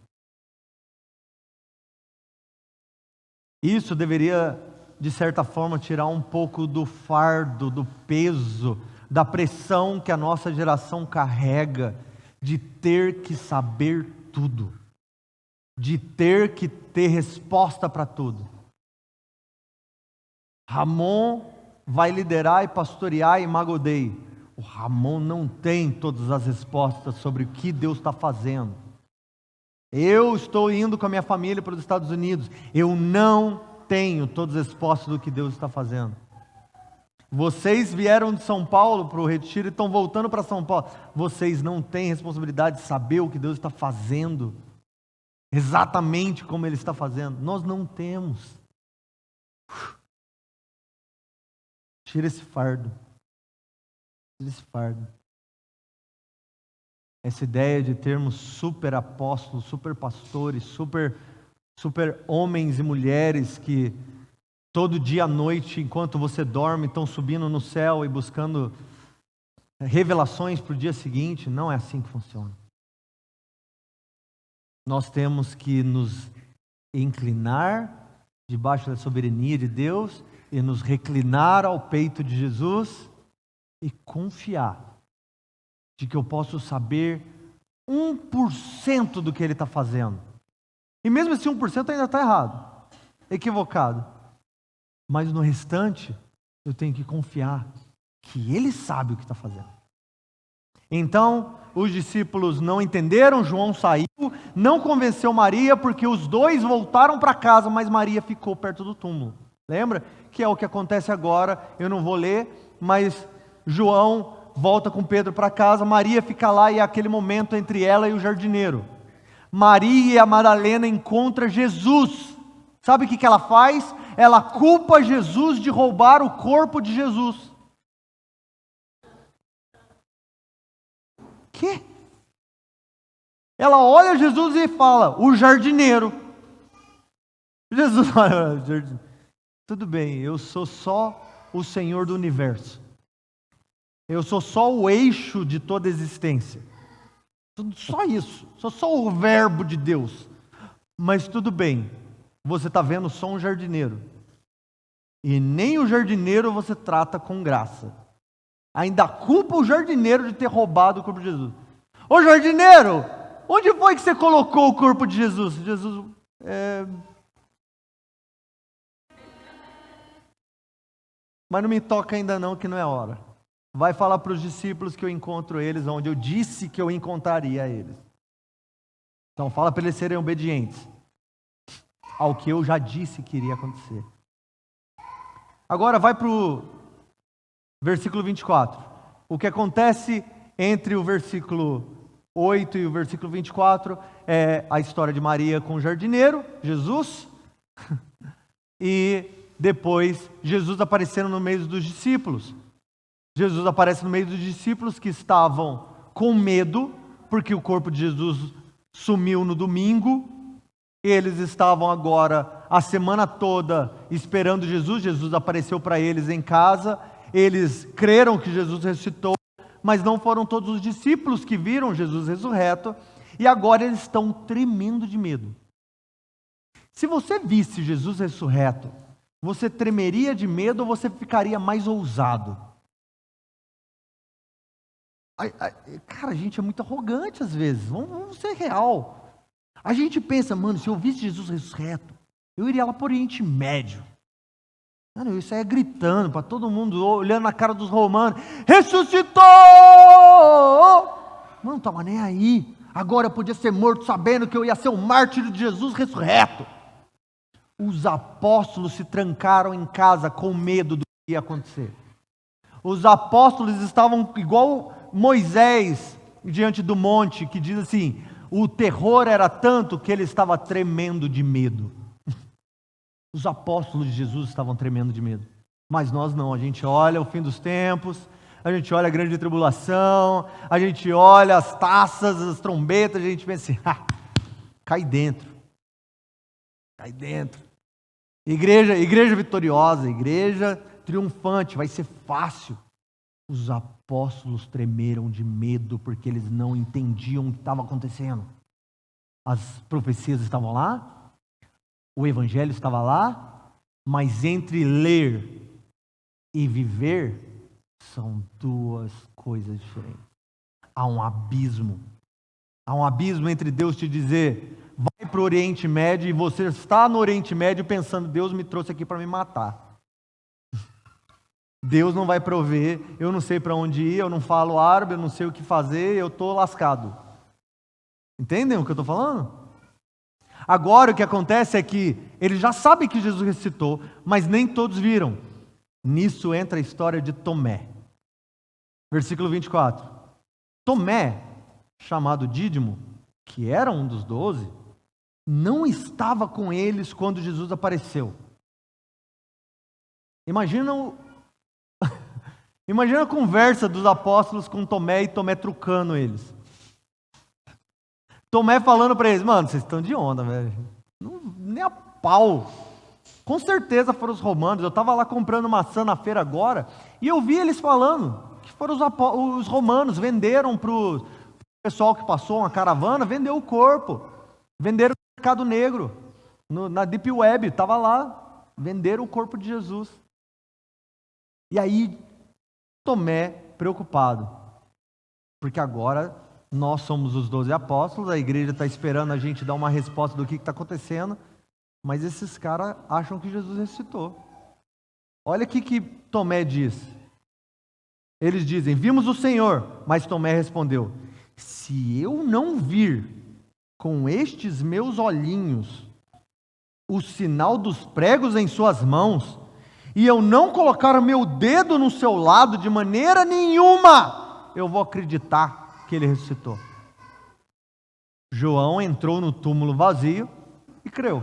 Isso deveria, de certa forma, tirar um pouco do fardo, do peso, da pressão que a nossa geração carrega de ter que saber tudo, de ter que ter resposta para tudo. Ramon vai liderar e pastorear em Magodei. O Ramon não tem todas as respostas sobre o que Deus está fazendo. Eu estou indo com a minha família para os Estados Unidos. Eu não tenho todas as respostas do que Deus está fazendo. Vocês vieram de São Paulo para o retiro e estão voltando para São Paulo. Vocês não têm responsabilidade de saber o que Deus está fazendo, exatamente como Ele está fazendo. Nós não temos. Tira esse fardo. Tira esse fardo. Essa ideia de termos super apóstolos, super pastores, super homens e mulheres que todo dia à noite, enquanto você dorme, estão subindo no céu e buscando revelações para o dia seguinte. Não é assim que funciona. Nós temos que nos inclinar debaixo da soberania de Deus e nos reclinar ao peito de Jesus e confiar de que eu posso saber 1% do que ele está fazendo. E mesmo esse 1% ainda está errado, equivocado. Mas no restante, eu tenho que confiar que ele sabe o que está fazendo. Então, os discípulos não entenderam, João saiu, não convenceu Maria, porque os dois voltaram para casa, mas Maria ficou perto do túmulo. Lembra? Que é o que acontece agora, eu não vou ler, mas João volta com Pedro para casa, Maria fica lá e é aquele momento entre ela e o jardineiro. Maria e a Madalena encontram Jesus. Sabe o que ela faz? Ela culpa Jesus de roubar o corpo de Jesus. Que? Ela olha Jesus e fala, o jardineiro. Jesus olha, tudo bem, eu sou só o Senhor do universo. Eu sou só o eixo de toda existência. Só isso, sou só o verbo de Deus. Mas tudo bem, você está vendo só um jardineiro. E nem o jardineiro você trata com graça. Ainda culpa o jardineiro de ter roubado o corpo de Jesus. Ô jardineiro, onde foi que você colocou o corpo de Jesus? Jesus, mas não me toca ainda não, que não é hora. Vai falar para os discípulos que eu encontro eles onde eu disse que eu encontraria eles. Então fala para eles serem obedientes ao que eu já disse que iria acontecer. Agora vai para o versículo 24. O que acontece entre o versículo 8 e o versículo 24 é a história de Maria com o jardineiro, Jesus, e depois Jesus aparecendo no meio dos discípulos. Jesus aparece no meio dos discípulos que estavam com medo, porque o corpo de Jesus sumiu no domingo. Eles estavam agora a semana toda esperando Jesus. Jesus apareceu para eles em casa. Eles creram que Jesus ressuscitou, mas não foram todos os discípulos que viram Jesus ressurreto. E agora eles estão tremendo de medo. Se você visse Jesus ressurreto, você tremeria de medo ou você ficaria mais ousado? Cara, a gente é muito arrogante às vezes. Vamos ser real. A gente pensa, mano, se eu visse Jesus ressurreto, eu iria lá para o Oriente Médio. Mano, eu saia gritando para todo mundo, olhando na cara dos romanos: ressuscitou! Mano, não estava nem aí. Agora eu podia ser morto sabendo que eu ia ser um mártir de Jesus ressurreto. Os apóstolos se trancaram em casa com medo do que ia acontecer. Os apóstolos estavam igual Moisés diante do monte, que diz assim, o terror era tanto que ele estava tremendo de medo. Os apóstolos de Jesus estavam tremendo de medo. Mas nós não, a gente olha o fim dos tempos, a gente olha a grande tribulação, a gente olha as taças, as trombetas, a gente pensa assim, cai dentro. Cai dentro. Igreja vitoriosa, igreja triunfante, vai ser fácil. Os apóstolos tremeram de medo porque eles não entendiam o que estava acontecendo. As profecias estavam lá, o evangelho estava lá, mas entre ler e viver são duas coisas diferentes. Há um abismo. Há um abismo entre Deus te dizer, vai para o Oriente Médio, e você está no Oriente Médio pensando, Deus me trouxe aqui para me matar. Deus não vai prover, eu não sei para onde ir, eu não falo árabe, eu não sei o que fazer, eu estou lascado. Entendem o que eu estou falando? Agora o que acontece é que eles já sabem que Jesus ressuscitou, mas nem todos viram. Nisso entra a história de Tomé. Versículo 24. Tomé, chamado Dídimo, que era um dos 12, não estava com eles quando Jesus apareceu. Imagina a conversa dos apóstolos com Tomé e Tomé trucando eles. Tomé falando para eles, mano, vocês estão de onda, velho. Nem a pau. Com certeza foram os romanos. Eu estava lá comprando maçã na feira agora e eu vi eles falando que foram os romanos, venderam para o pessoal que passou uma caravana, vendeu o corpo. Venderam no mercado negro, na Deep Web, estava lá. Venderam o corpo de Jesus. E aí Tomé preocupado, porque agora Nós somos os 12 apóstolos, a igreja está esperando a gente dar uma resposta do que está acontecendo, mas esses caras acham que Jesus ressuscitou. Olha o que Tomé diz. Eles dizem: vimos o Senhor, mas Tomé respondeu: se eu não vir com estes meus olhinhos o sinal dos pregos em suas mãos, e eu não colocar o meu dedo no seu lado, de maneira nenhuma eu vou acreditar que ele ressuscitou. João entrou no túmulo vazio e creu.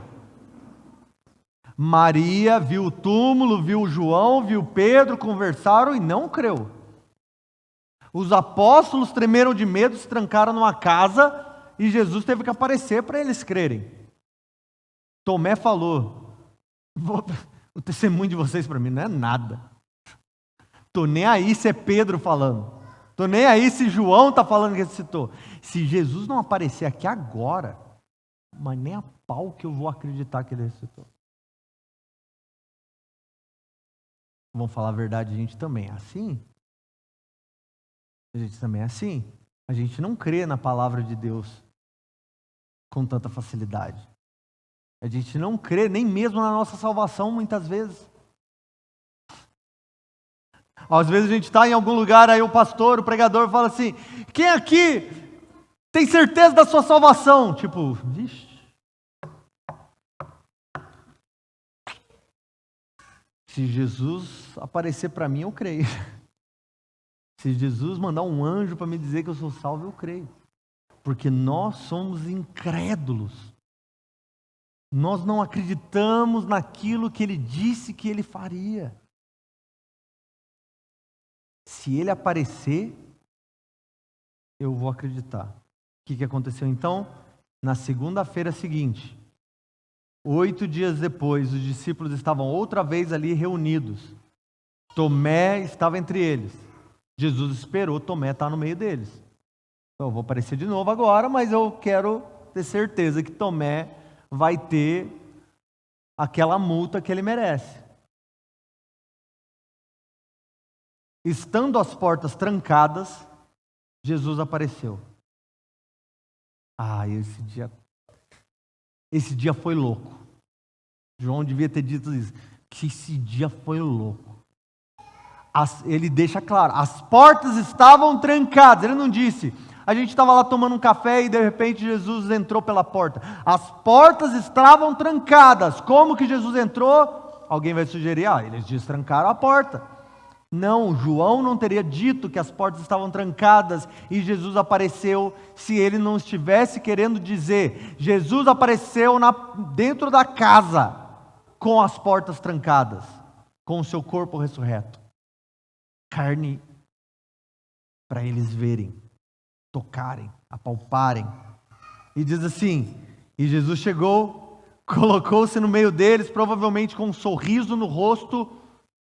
Maria viu o túmulo, viu João, viu Pedro, conversaram e não creu. Os apóstolos tremeram de medo, se trancaram numa casa e Jesus teve que aparecer para eles crerem. Tomé falou: o testemunho de vocês para mim não é nada. Estou nem aí se é Pedro falando. Estou nem aí se João está falando que ressuscitou. Se Jesus não aparecer aqui agora, mas nem a pau que eu vou acreditar que ele ressuscitou. Vamos falar a verdade, a gente também é assim. A gente também é assim. A gente não crê na palavra de Deus com tanta facilidade. A gente não crê nem mesmo na nossa salvação muitas vezes. Às vezes a gente está em algum lugar, aí o pastor, o pregador fala assim: quem aqui tem certeza da sua salvação? Tipo, vixe. Se Jesus aparecer para mim, eu creio. Se Jesus mandar um anjo para me dizer que eu sou salvo, eu creio. Porque nós somos incrédulos. Nós não acreditamos naquilo que ele disse que ele faria. Se ele aparecer, eu vou acreditar. O que aconteceu então? Na segunda-feira seguinte, 8 dias depois, os discípulos estavam outra vez ali reunidos. Tomé estava entre eles. Jesus esperou Tomé estar no meio deles. Então, eu vou aparecer de novo agora, mas eu quero ter certeza que Tomé vai ter aquela multa que ele merece. Estando as portas trancadas, Jesus apareceu. Esse dia foi louco. João devia ter dito isso, que esse dia foi louco. Ele deixa claro, as portas estavam trancadas. Ele não disse: a gente estava lá tomando um café e de repente Jesus entrou pela porta. As portas estavam trancadas. Como que Jesus entrou? Alguém vai sugerir: eles destrancaram a porta. Não, João não teria dito que as portas estavam trancadas e Jesus apareceu se ele não estivesse querendo dizer: Jesus apareceu dentro da casa com as portas trancadas, com o seu corpo ressurreto. Carne para eles verem, tocarem, apalparem. E diz assim: e Jesus chegou, colocou-se no meio deles, provavelmente com um sorriso no rosto,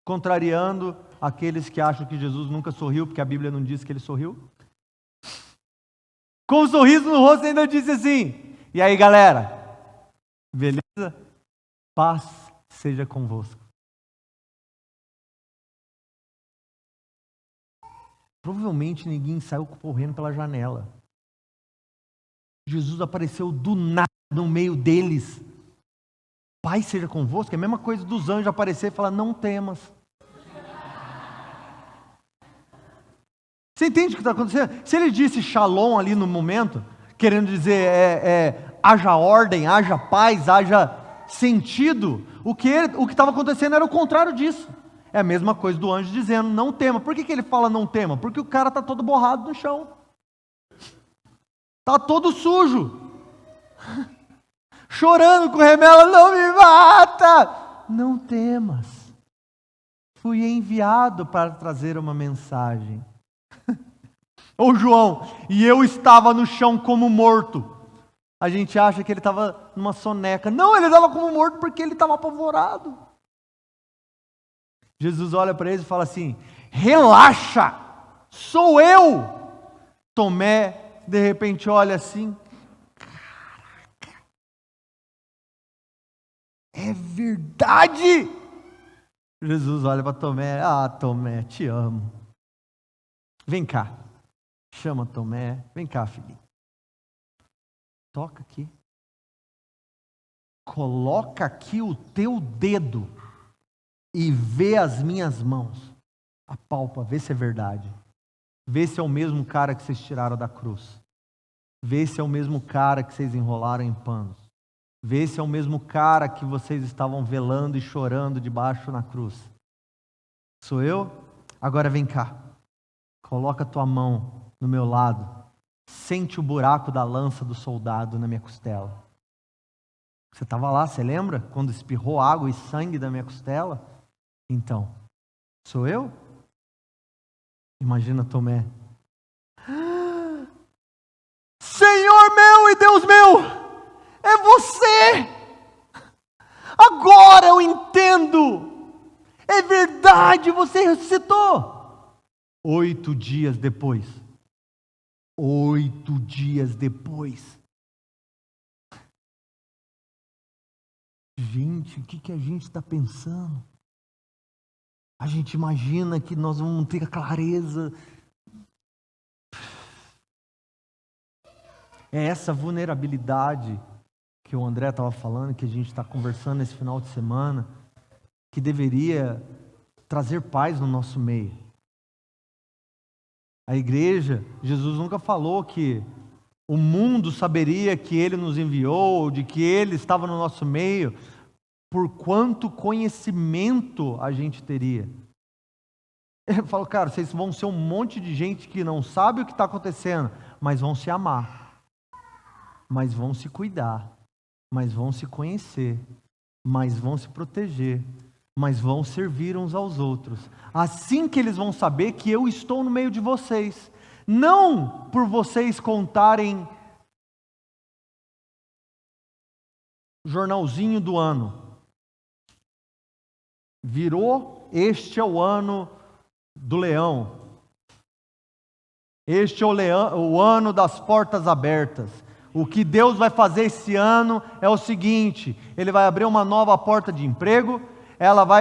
contrariando aqueles que acham que Jesus nunca sorriu, porque a Bíblia não diz que ele sorriu. Com um sorriso no rosto ainda disse assim: e aí galera, beleza? Paz seja convosco. Provavelmente ninguém saiu correndo pela janela. Jesus apareceu do nada no meio deles. Paz seja convosco, é a mesma coisa dos anjos aparecer e falar: não temas. Você entende o que está acontecendo? Se ele disse shalom ali no momento, querendo dizer haja ordem, haja paz, haja sentido, o que estava acontecendo era o contrário disso. É a mesma coisa do anjo dizendo: não tema. Por que ele fala não tema? Porque o cara está todo borrado no chão. Está todo sujo. Chorando com remela: não me mata. Não temas. Fui enviado para trazer uma mensagem. Ou João: e eu estava no chão como morto. A gente acha que ele estava numa soneca. Não, ele estava como morto porque ele estava apavorado. Jesus olha para eles e fala assim: relaxa, sou eu. Tomé, de repente, olha assim: caraca, é verdade. Jesus olha para Tomé: Tomé, te amo. Vem cá, chama Tomé, vem cá, filhinho. Toca aqui. Coloca aqui o teu dedo e vê as minhas mãos. Apalpa, vê se é verdade. Vê se é o mesmo cara que vocês tiraram da cruz. Vê se é o mesmo cara que vocês enrolaram em panos. Vê se é o mesmo cara que vocês estavam velando e chorando debaixo na cruz. Sou eu? Agora vem cá. Coloca a tua mão no meu lado. Sente o buraco da lança do soldado na minha costela. Você estava lá, você lembra? Quando espirrou água e sangue da minha costela? Então, sou eu? Imagina Tomé. Senhor meu e Deus meu, é você! Agora eu entendo! É verdade, você ressuscitou! 8 dias depois. 8 dias depois. Gente, o que a gente está pensando? A gente imagina que nós vamos ter a clareza. É essa vulnerabilidade que o André estava falando, que a gente está conversando esse final de semana, que deveria trazer paz no nosso meio. A igreja, Jesus nunca falou que o mundo saberia que Ele nos enviou, de que Ele estava no nosso meio, por quanto conhecimento a gente teria. Ele falou, cara, vocês vão ser um monte de gente que não sabe o que está acontecendo, mas vão se amar, mas vão se cuidar, mas vão se conhecer, mas vão se proteger, mas vão servir uns aos outros. Assim que eles vão saber que eu estou no meio de vocês. Não por vocês contarem jornalzinho do ano. Virou, este é o ano do leão. Este é o ano das portas abertas. O que Deus vai fazer esse ano é o seguinte: Ele vai abrir uma nova porta de emprego,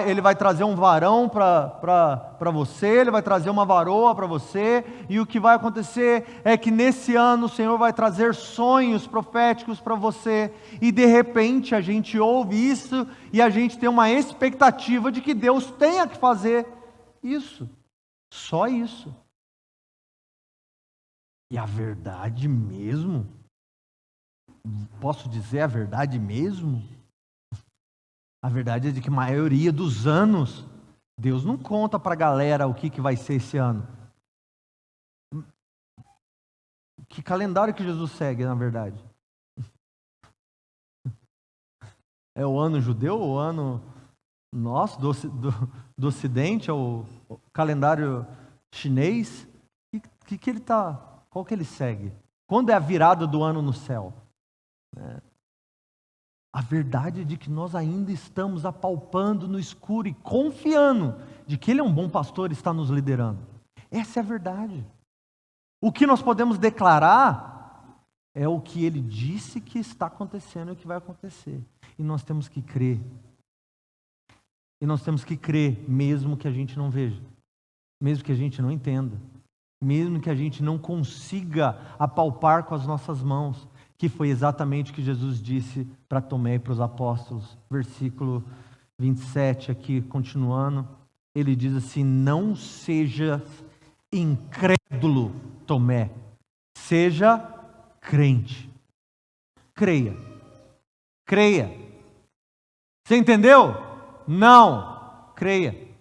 Ele vai trazer um varão para você, Ele vai trazer uma varoa para você, e o que vai acontecer é que nesse ano o Senhor vai trazer sonhos proféticos para você, e de repente a gente ouve isso, e a gente tem uma expectativa de que Deus tenha que fazer isso, só isso. E a verdade mesmo, posso dizer a verdade mesmo? A verdade é de que a maioria dos anos, Deus não conta para a galera o que vai ser esse ano. Que calendário que Jesus segue, na verdade? É o ano judeu, o ano nosso, do Ocidente, é o calendário chinês? Que ele tá, qual que ele segue? Quando é a virada do ano no céu? A verdade é de que nós ainda estamos apalpando no escuro e confiando de que Ele é um bom pastor e está nos liderando. Essa é a verdade. O que nós podemos declarar é o que Ele disse que está acontecendo e o que vai acontecer. E nós temos que crer. E nós temos que crer mesmo que a gente não veja, mesmo que a gente não entenda, mesmo que a gente não consiga apalpar com as nossas mãos. Que foi exatamente o que Jesus disse para Tomé e para os apóstolos. Versículo 27 aqui, continuando, ele diz assim: não seja incrédulo, Tomé, seja crente. Creia. Creia. Você entendeu? Não. Creia.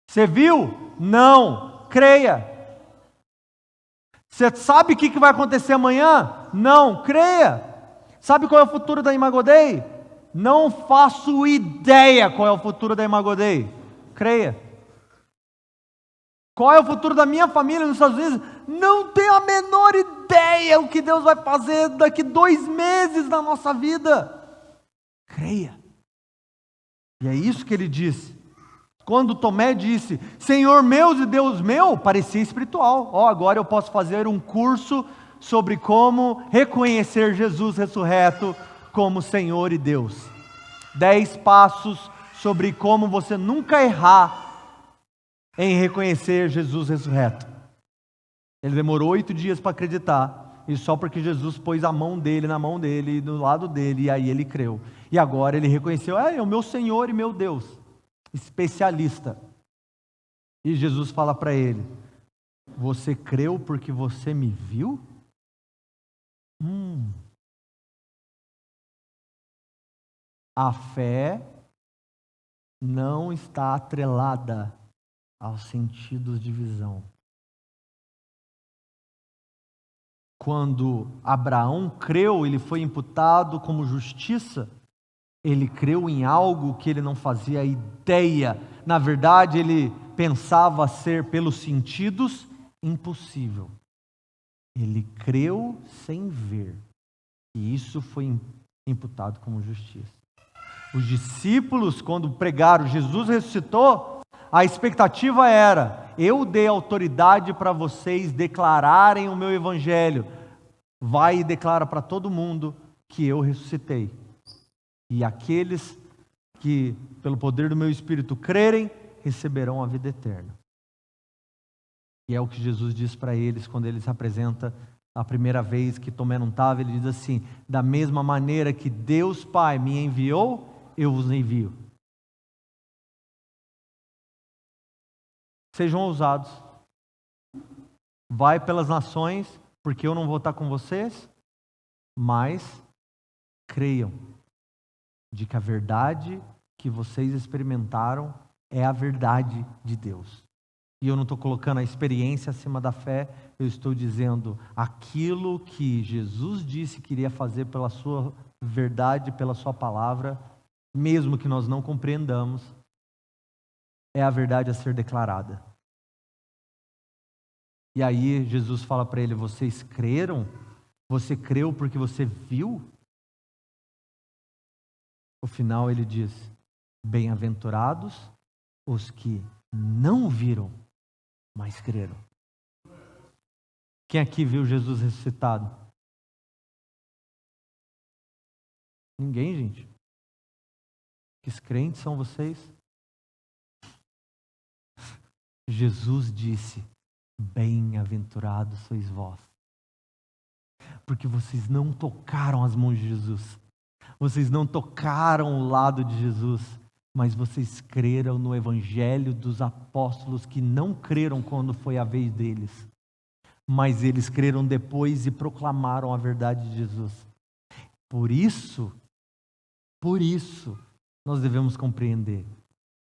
Você viu? Não. Creia. Você sabe o que vai acontecer amanhã? Não, creia. Sabe qual é o futuro da Imago Dei? Não faço ideia qual é o futuro da Imago Dei. Creia. Qual é o futuro da minha família nos Estados Unidos? Não tenho a menor ideia o que Deus vai fazer daqui 2 meses na nossa vida. Creia. E é isso que ele disse. Quando Tomé disse, Senhor meu e Deus meu, parecia espiritual. Agora eu posso fazer um curso sobre como reconhecer Jesus ressurreto como Senhor e Deus. 10 passos sobre como você nunca errar em reconhecer Jesus ressurreto. Ele demorou 8 dias para acreditar, e só porque Jesus pôs a mão dele na mão dele, e do lado dele, e aí ele creu. E agora ele reconheceu, é o meu Senhor e meu Deus, especialista. E Jesus fala para ele, você creu porque você me viu? A fé não está atrelada aos sentidos de visão. Quando Abraão creu, ele foi imputado como justiça. Ele creu em algo que ele não fazia ideia. Na verdade, ele pensava ser, pelos sentidos, impossível. Ele creu sem ver. E isso foi imputado como justiça. Os discípulos, quando pregaram Jesus ressuscitou, a expectativa era, eu dei autoridade para vocês declararem o meu evangelho. Vai e declara para todo mundo que eu ressuscitei. E aqueles que, pelo poder do meu Espírito, crerem, receberão a vida eterna. E é o que Jesus diz para eles quando ele se apresenta a primeira vez que Tomé não estava. Ele diz assim, da mesma maneira que Deus Pai me enviou, eu vos envio. Sejam ousados. Vai pelas nações, porque eu não vou estar com vocês, mas creiam de que a verdade que vocês experimentaram é a verdade de Deus. E eu não estou colocando a experiência acima da fé, eu estou dizendo aquilo que Jesus disse que iria fazer pela sua verdade, pela sua palavra, mesmo que nós não compreendamos, é a verdade a ser declarada. E aí Jesus fala para ele, vocês creram? Você creu porque você viu? No final ele diz, bem-aventurados os que não viram, mas creram. Quem aqui viu Jesus ressuscitado? Ninguém, gente. Que crentes são vocês? Jesus disse, bem-aventurados sois vós, porque vocês não tocaram as mãos de Jesus, vocês não tocaram o lado de Jesus, mas vocês creram no evangelho dos apóstolos que não creram quando foi a vez deles, mas eles creram depois e proclamaram a verdade de Jesus. Por isso, nós devemos compreender,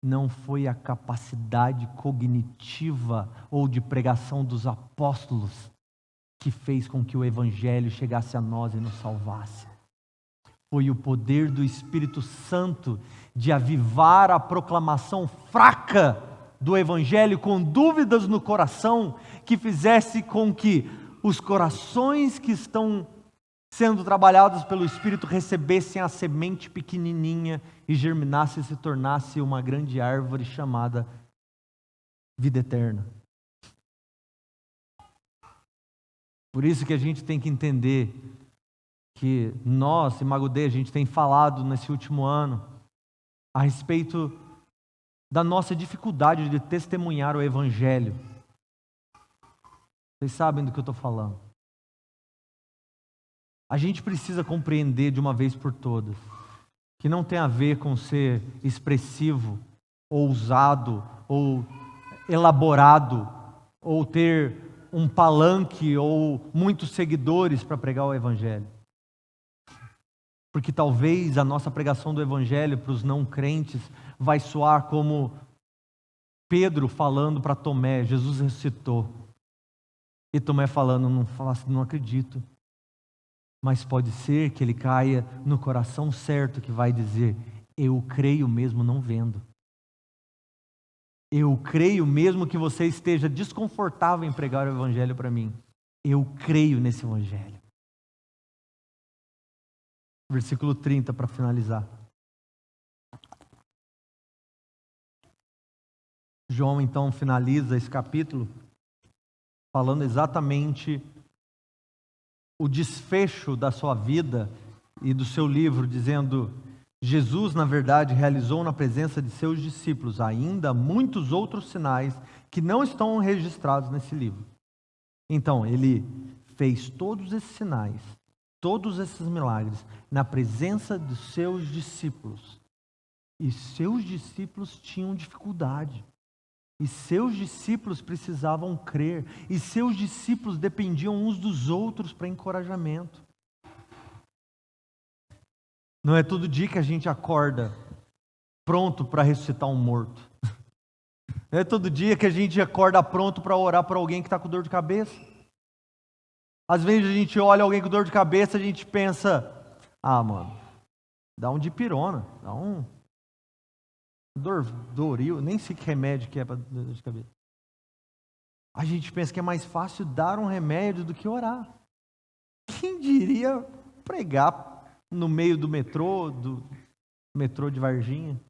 não foi a capacidade cognitiva ou de pregação dos apóstolos que fez com que o evangelho chegasse a nós e nos salvasse. Foi o poder do Espírito Santo de avivar a proclamação fraca do evangelho com dúvidas no coração, que fizesse com que os corações que estão sendo trabalhados pelo Espírito recebessem a semente pequenininha e germinasse e se tornasse uma grande árvore chamada vida eterna. Por isso que a gente tem que entender que nós, em Magudê, a gente tem falado nesse último ano a respeito da nossa dificuldade de testemunhar o Evangelho. Vocês sabem do que eu estou falando. A gente precisa compreender de uma vez por todas que não tem a ver com ser expressivo, ousado, ou elaborado, ou ter um palanque ou muitos seguidores para pregar o Evangelho. Porque talvez a nossa pregação do Evangelho para os não crentes vai soar como Pedro falando para Tomé, Jesus ressuscitou. E Tomé falando, não acredito. Mas pode ser que ele caia no coração certo que vai dizer, eu creio mesmo não vendo. Eu creio mesmo que você esteja desconfortável em pregar o Evangelho para mim. Eu creio nesse Evangelho. Versículo 30 para finalizar. João então finaliza esse capítulo falando exatamente o desfecho da sua vida e do seu livro, dizendo, Jesus, na verdade, realizou na presença de seus discípulos ainda muitos outros sinais que não estão registrados nesse livro. Então, ele fez todos esses sinais, todos esses milagres, na presença dos seus discípulos. E seus discípulos tinham dificuldade. E seus discípulos precisavam crer. E seus discípulos dependiam uns dos outros para encorajamento. Não é todo dia que a gente acorda pronto para ressuscitar um morto. Não é todo dia que a gente acorda pronto para orar para alguém que está com dor de cabeça. Às vezes a gente olha alguém com dor de cabeça e a gente pensa, mano, dá um dipirona, dá um Doril, nem sei que remédio que é para dor de cabeça. A gente pensa que é mais fácil dar um remédio do que orar. Quem diria pregar no meio do metrô de Varginha?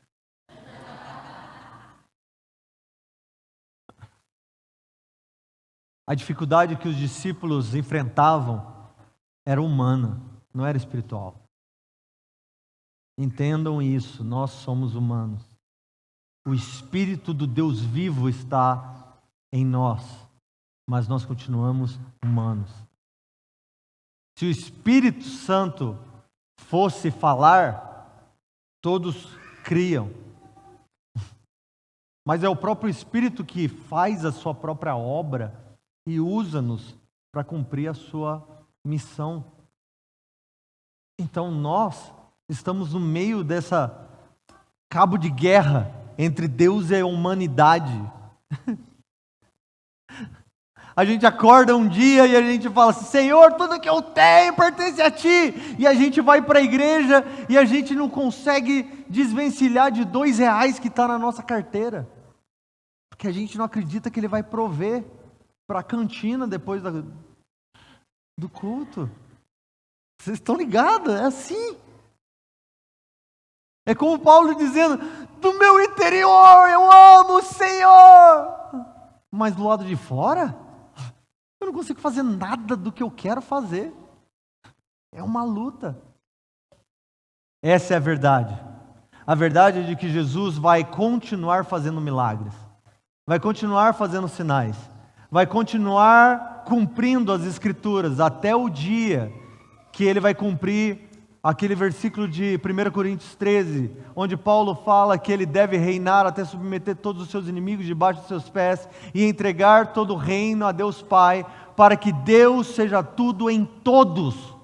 A dificuldade que os discípulos enfrentavam era humana, não era espiritual. Entendam isso, nós somos humanos. O Espírito do Deus vivo está em nós, mas nós continuamos humanos. Se o Espírito Santo fosse falar, todos criam. Mas é o próprio Espírito que faz a sua própria obra e usa-nos para cumprir a sua missão. Então nós estamos no meio dessa cabo de guerra entre Deus e a humanidade. A gente acorda um dia e a gente fala assim, Senhor, tudo que eu tenho pertence a Ti. E a gente vai para a igreja e a gente não consegue desvencilhar de R$2 que está na nossa carteira. Porque a gente não acredita que Ele vai prover para a cantina depois do culto. Vocês estão ligados? É assim. É como Paulo dizendo, do meu interior eu amo o Senhor. Mas do lado de fora, eu não consigo fazer nada do que eu quero fazer. É uma luta. Essa é a verdade. A verdade é de que Jesus vai continuar fazendo milagres. Vai continuar fazendo sinais. Vai continuar cumprindo as Escrituras até o dia que Ele vai cumprir aquele versículo de 1 Coríntios 13, onde Paulo fala que Ele deve reinar até submeter todos os seus inimigos debaixo dos seus pés e entregar todo o reino a Deus Pai, para que Deus seja tudo em todos.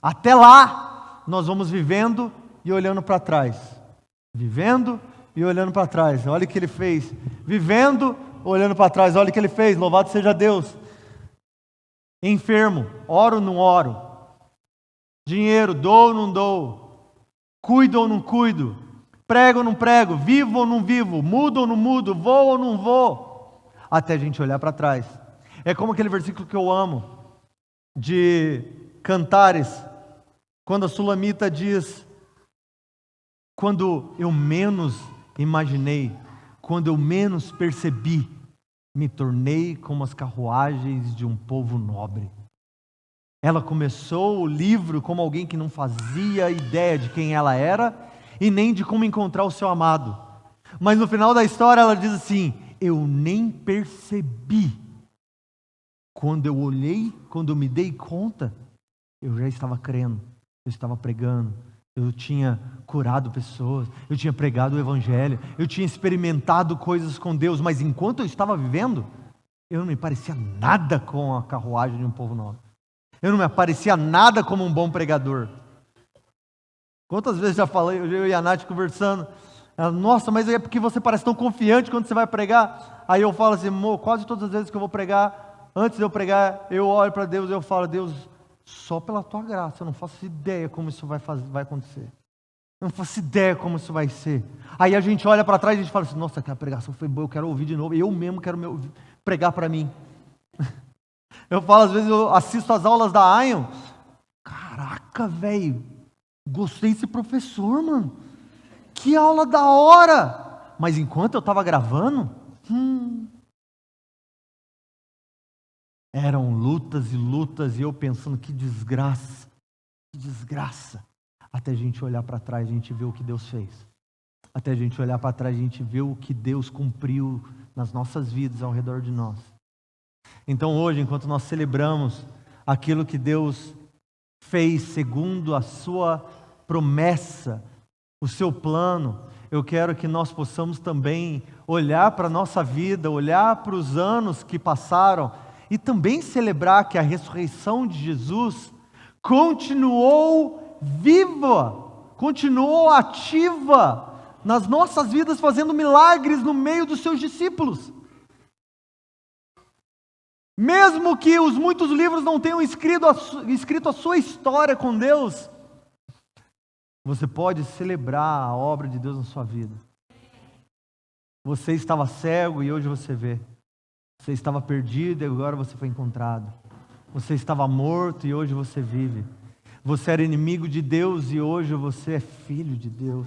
Até lá, nós vamos vivendo e olhando para trás. Vivendo e olhando para trás. Olha o que Ele fez. Vivendo, olhando para trás. Olha o que Ele fez. Louvado seja Deus. Enfermo, oro ou não oro? Dinheiro, dou ou não dou? Cuido ou não cuido? Prego ou não prego? Vivo ou não vivo? Mudo ou não mudo? Vou ou não vou? Até a gente olhar para trás. É como aquele versículo que eu amo, de Cantares, quando a Sulamita diz, quando eu menos imaginei, quando eu menos percebi, me tornei como as carruagens de um povo nobre. Ela começou o livro como alguém que não fazia ideia de quem ela era e nem de como encontrar o seu amado. Mas no final da história ela diz assim, eu nem percebi. Quando eu olhei, quando eu me dei conta, eu já estava crendo, eu estava pregando, eu tinha curado pessoas, eu tinha pregado o Evangelho, eu tinha experimentado coisas com Deus, mas enquanto eu estava vivendo, eu não me parecia nada com a carruagem de um povo nobre. Eu não me parecia nada como um bom pregador. Quantas vezes já falei, eu e a Nath conversando, ela, nossa, mas é porque você parece tão confiante quando você vai pregar. Aí eu falo assim, quase todas as vezes que eu vou pregar, antes de eu pregar, eu olho para Deus e eu falo, Deus, só pela Tua graça, eu não faço ideia como isso vai acontecer. Eu não faço ideia como isso vai ser. Aí a gente olha para trás e a gente fala assim, nossa, aquela pregação foi boa, eu quero ouvir de novo. Eu mesmo quero pregar para mim. Eu falo, às vezes eu assisto as aulas da Ion. Caraca, velho, gostei desse professor, mano. Que aula da hora! Mas enquanto eu estava gravando, eram lutas e lutas, e eu pensando, que desgraça, que desgraça. Até a gente olhar para trás, a gente vê o que Deus fez. Até a gente olhar para trás, a gente vê o que Deus cumpriu nas nossas vidas, ao redor de nós. Então hoje, enquanto nós celebramos aquilo que Deus fez segundo a sua promessa, o seu plano, eu quero que nós possamos também olhar para a nossa vida, olhar para os anos que passaram e também celebrar que a ressurreição de Jesus continuou viva, continuou ativa nas nossas vidas, fazendo milagres no meio dos seus discípulos. Mesmo que os muitos livros não tenham escrito a sua história com Deus, você pode celebrar a obra de Deus na sua vida. Você estava cego e hoje você vê. Você estava perdido e agora você foi encontrado. Você estava morto e hoje você vive. Você era inimigo de Deus e hoje você é filho de Deus.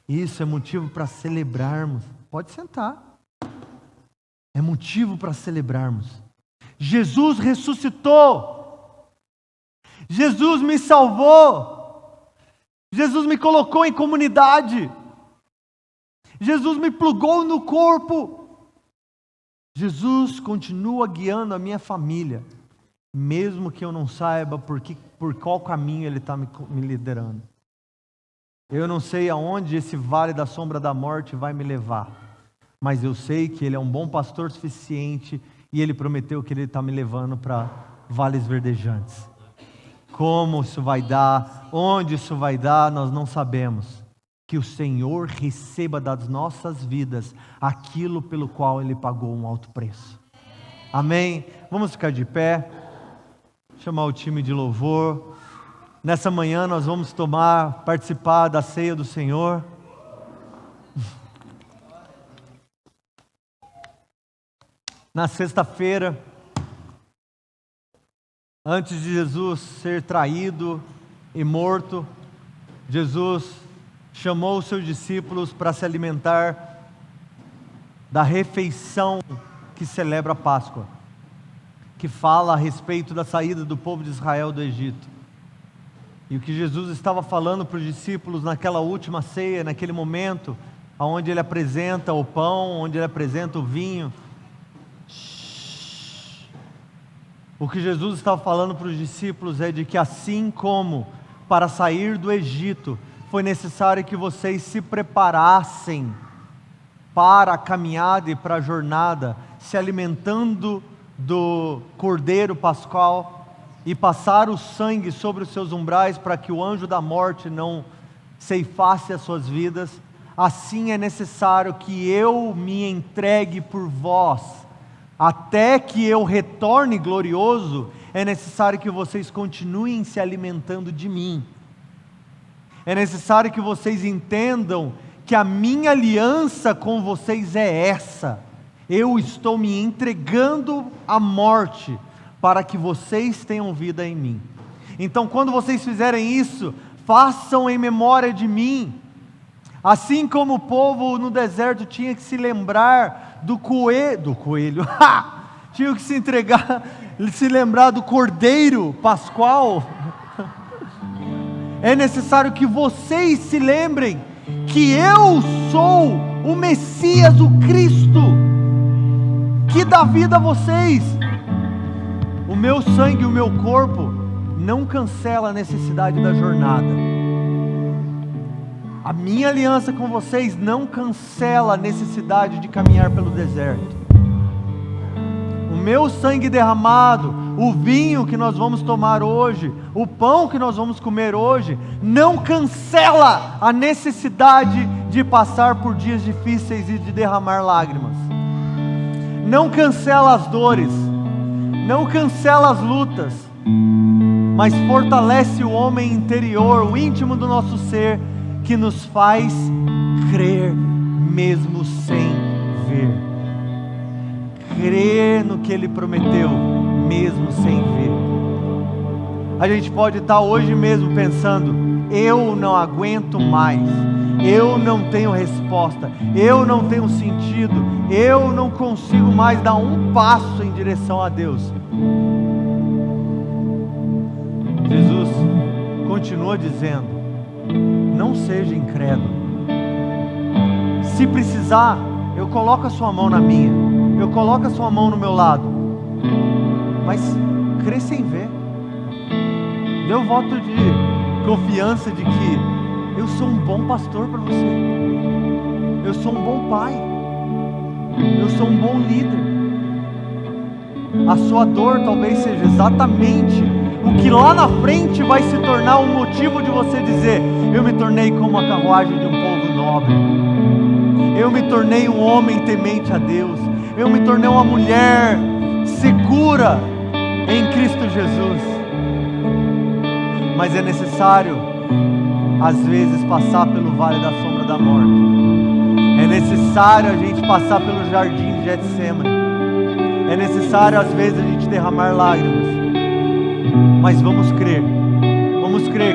Isso é motivo para celebrarmos. Pode sentar. É motivo para celebrarmos. Jesus ressuscitou. Jesus me salvou. Jesus me colocou em comunidade. Jesus me plugou no corpo. Jesus continua guiando a minha família, mesmo que eu não saiba por qual caminho Ele está me liderando. Eu não sei aonde esse vale da sombra da morte vai me levar, mas eu sei que Ele é um bom pastor suficiente e Ele prometeu que Ele está me levando para vales verdejantes. Como isso vai dar, onde isso vai dar, nós não sabemos. Que o Senhor receba das nossas vidas aquilo pelo qual Ele pagou um alto preço. Amém? Vamos ficar de pé, chamar o time de louvor. Nessa manhã nós vamos participar da ceia do Senhor. Na sexta-feira, antes de Jesus ser traído e morto, Jesus chamou os seus discípulos para se alimentar da refeição que celebra a Páscoa, que fala a respeito da saída do povo de Israel do Egito. E o que Jesus estava falando para os discípulos naquela última ceia, naquele momento, onde Ele apresenta o pão, onde Ele apresenta o vinho. O que Jesus estava falando para os discípulos é de que assim como para sair do Egito, foi necessário que vocês se preparassem para a caminhada e para a jornada, se alimentando do Cordeiro Pascal e passar o sangue sobre os seus umbrais para que o anjo da morte não ceifasse as suas vidas. Assim é necessário que eu me entregue por vós, até que eu retorne glorioso, é necessário que vocês continuem se alimentando de mim. É necessário que vocês entendam que a minha aliança com vocês é essa. Eu estou me entregando à morte para que vocês tenham vida em mim. Então, quando vocês fizerem isso, façam em memória de mim. Assim como o povo no deserto tinha que se lembrar do coelho, tinha que se lembrar do Cordeiro Pascual. É necessário que vocês se lembrem que eu sou o Messias, o Cristo, que dá vida a vocês. O meu sangue, o meu corpo, não cancela a necessidade da jornada. A minha aliança com vocês não cancela a necessidade de caminhar pelo deserto. O meu sangue derramado, o vinho que nós vamos tomar hoje, o pão que nós vamos comer hoje, não cancela a necessidade de passar por dias difíceis e de derramar lágrimas. Não cancela as dores, não cancela as lutas, mas fortalece o homem interior, o íntimo do nosso ser, que nos faz crer mesmo sem ver. Crer no que Ele prometeu, mesmo sem ver. A gente pode estar hoje mesmo pensando: eu não aguento mais, eu não tenho resposta, eu não tenho sentido, eu não consigo mais dar um passo em direção a Deus. Jesus continua dizendo: não seja incrédulo. Se precisar, eu coloco a sua mão na minha. eu coloco a sua mão no meu lado, mas crê sem ver. Dê o voto de confiança de que eu sou um bom pastor para você, eu sou um bom pai, eu sou um bom líder. A sua dor talvez seja exatamente o que lá na frente vai se tornar um motivo de você dizer: eu me tornei como a carruagem de um povo nobre, eu me tornei um homem temente a Deus, eu me tornei uma mulher segura em Cristo Jesus. Mas é necessário, às vezes, passar pelo vale da sombra da morte. É necessário a gente passar pelo jardim de Getsemane. É necessário, às vezes, a gente derramar lágrimas. Mas vamos crer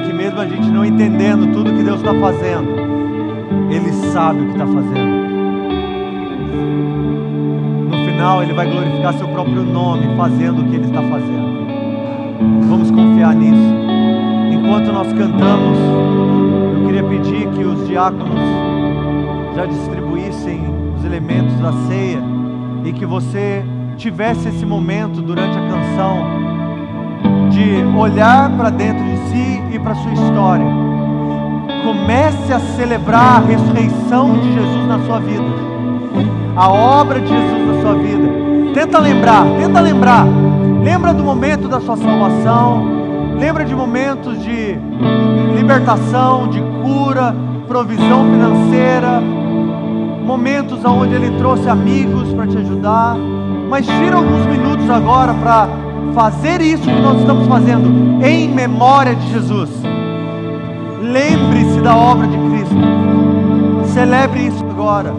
que mesmo a gente não entendendo tudo que Deus está fazendo, Ele sabe o que está fazendo. No final Ele vai glorificar seu próprio nome fazendo o que Ele está fazendo. Vamos confiar nisso. Enquanto nós cantamos, eu queria pedir que os diáconos já distribuíssem os elementos da ceia e que você tivesse esse momento durante a canção de olhar para dentro de si e para a sua história. Comece a celebrar a ressurreição de Jesus na sua vida, a obra de Jesus na sua vida. Tenta lembrar. Lembra do momento da sua salvação, lembra de momentos de libertação, de cura, provisão financeira, momentos onde Ele trouxe amigos para te ajudar. Mas tira alguns minutos agora para fazer isso que nós estamos fazendo em memória de Jesus. Lembre-se da obra de Cristo. Celebre isso agora.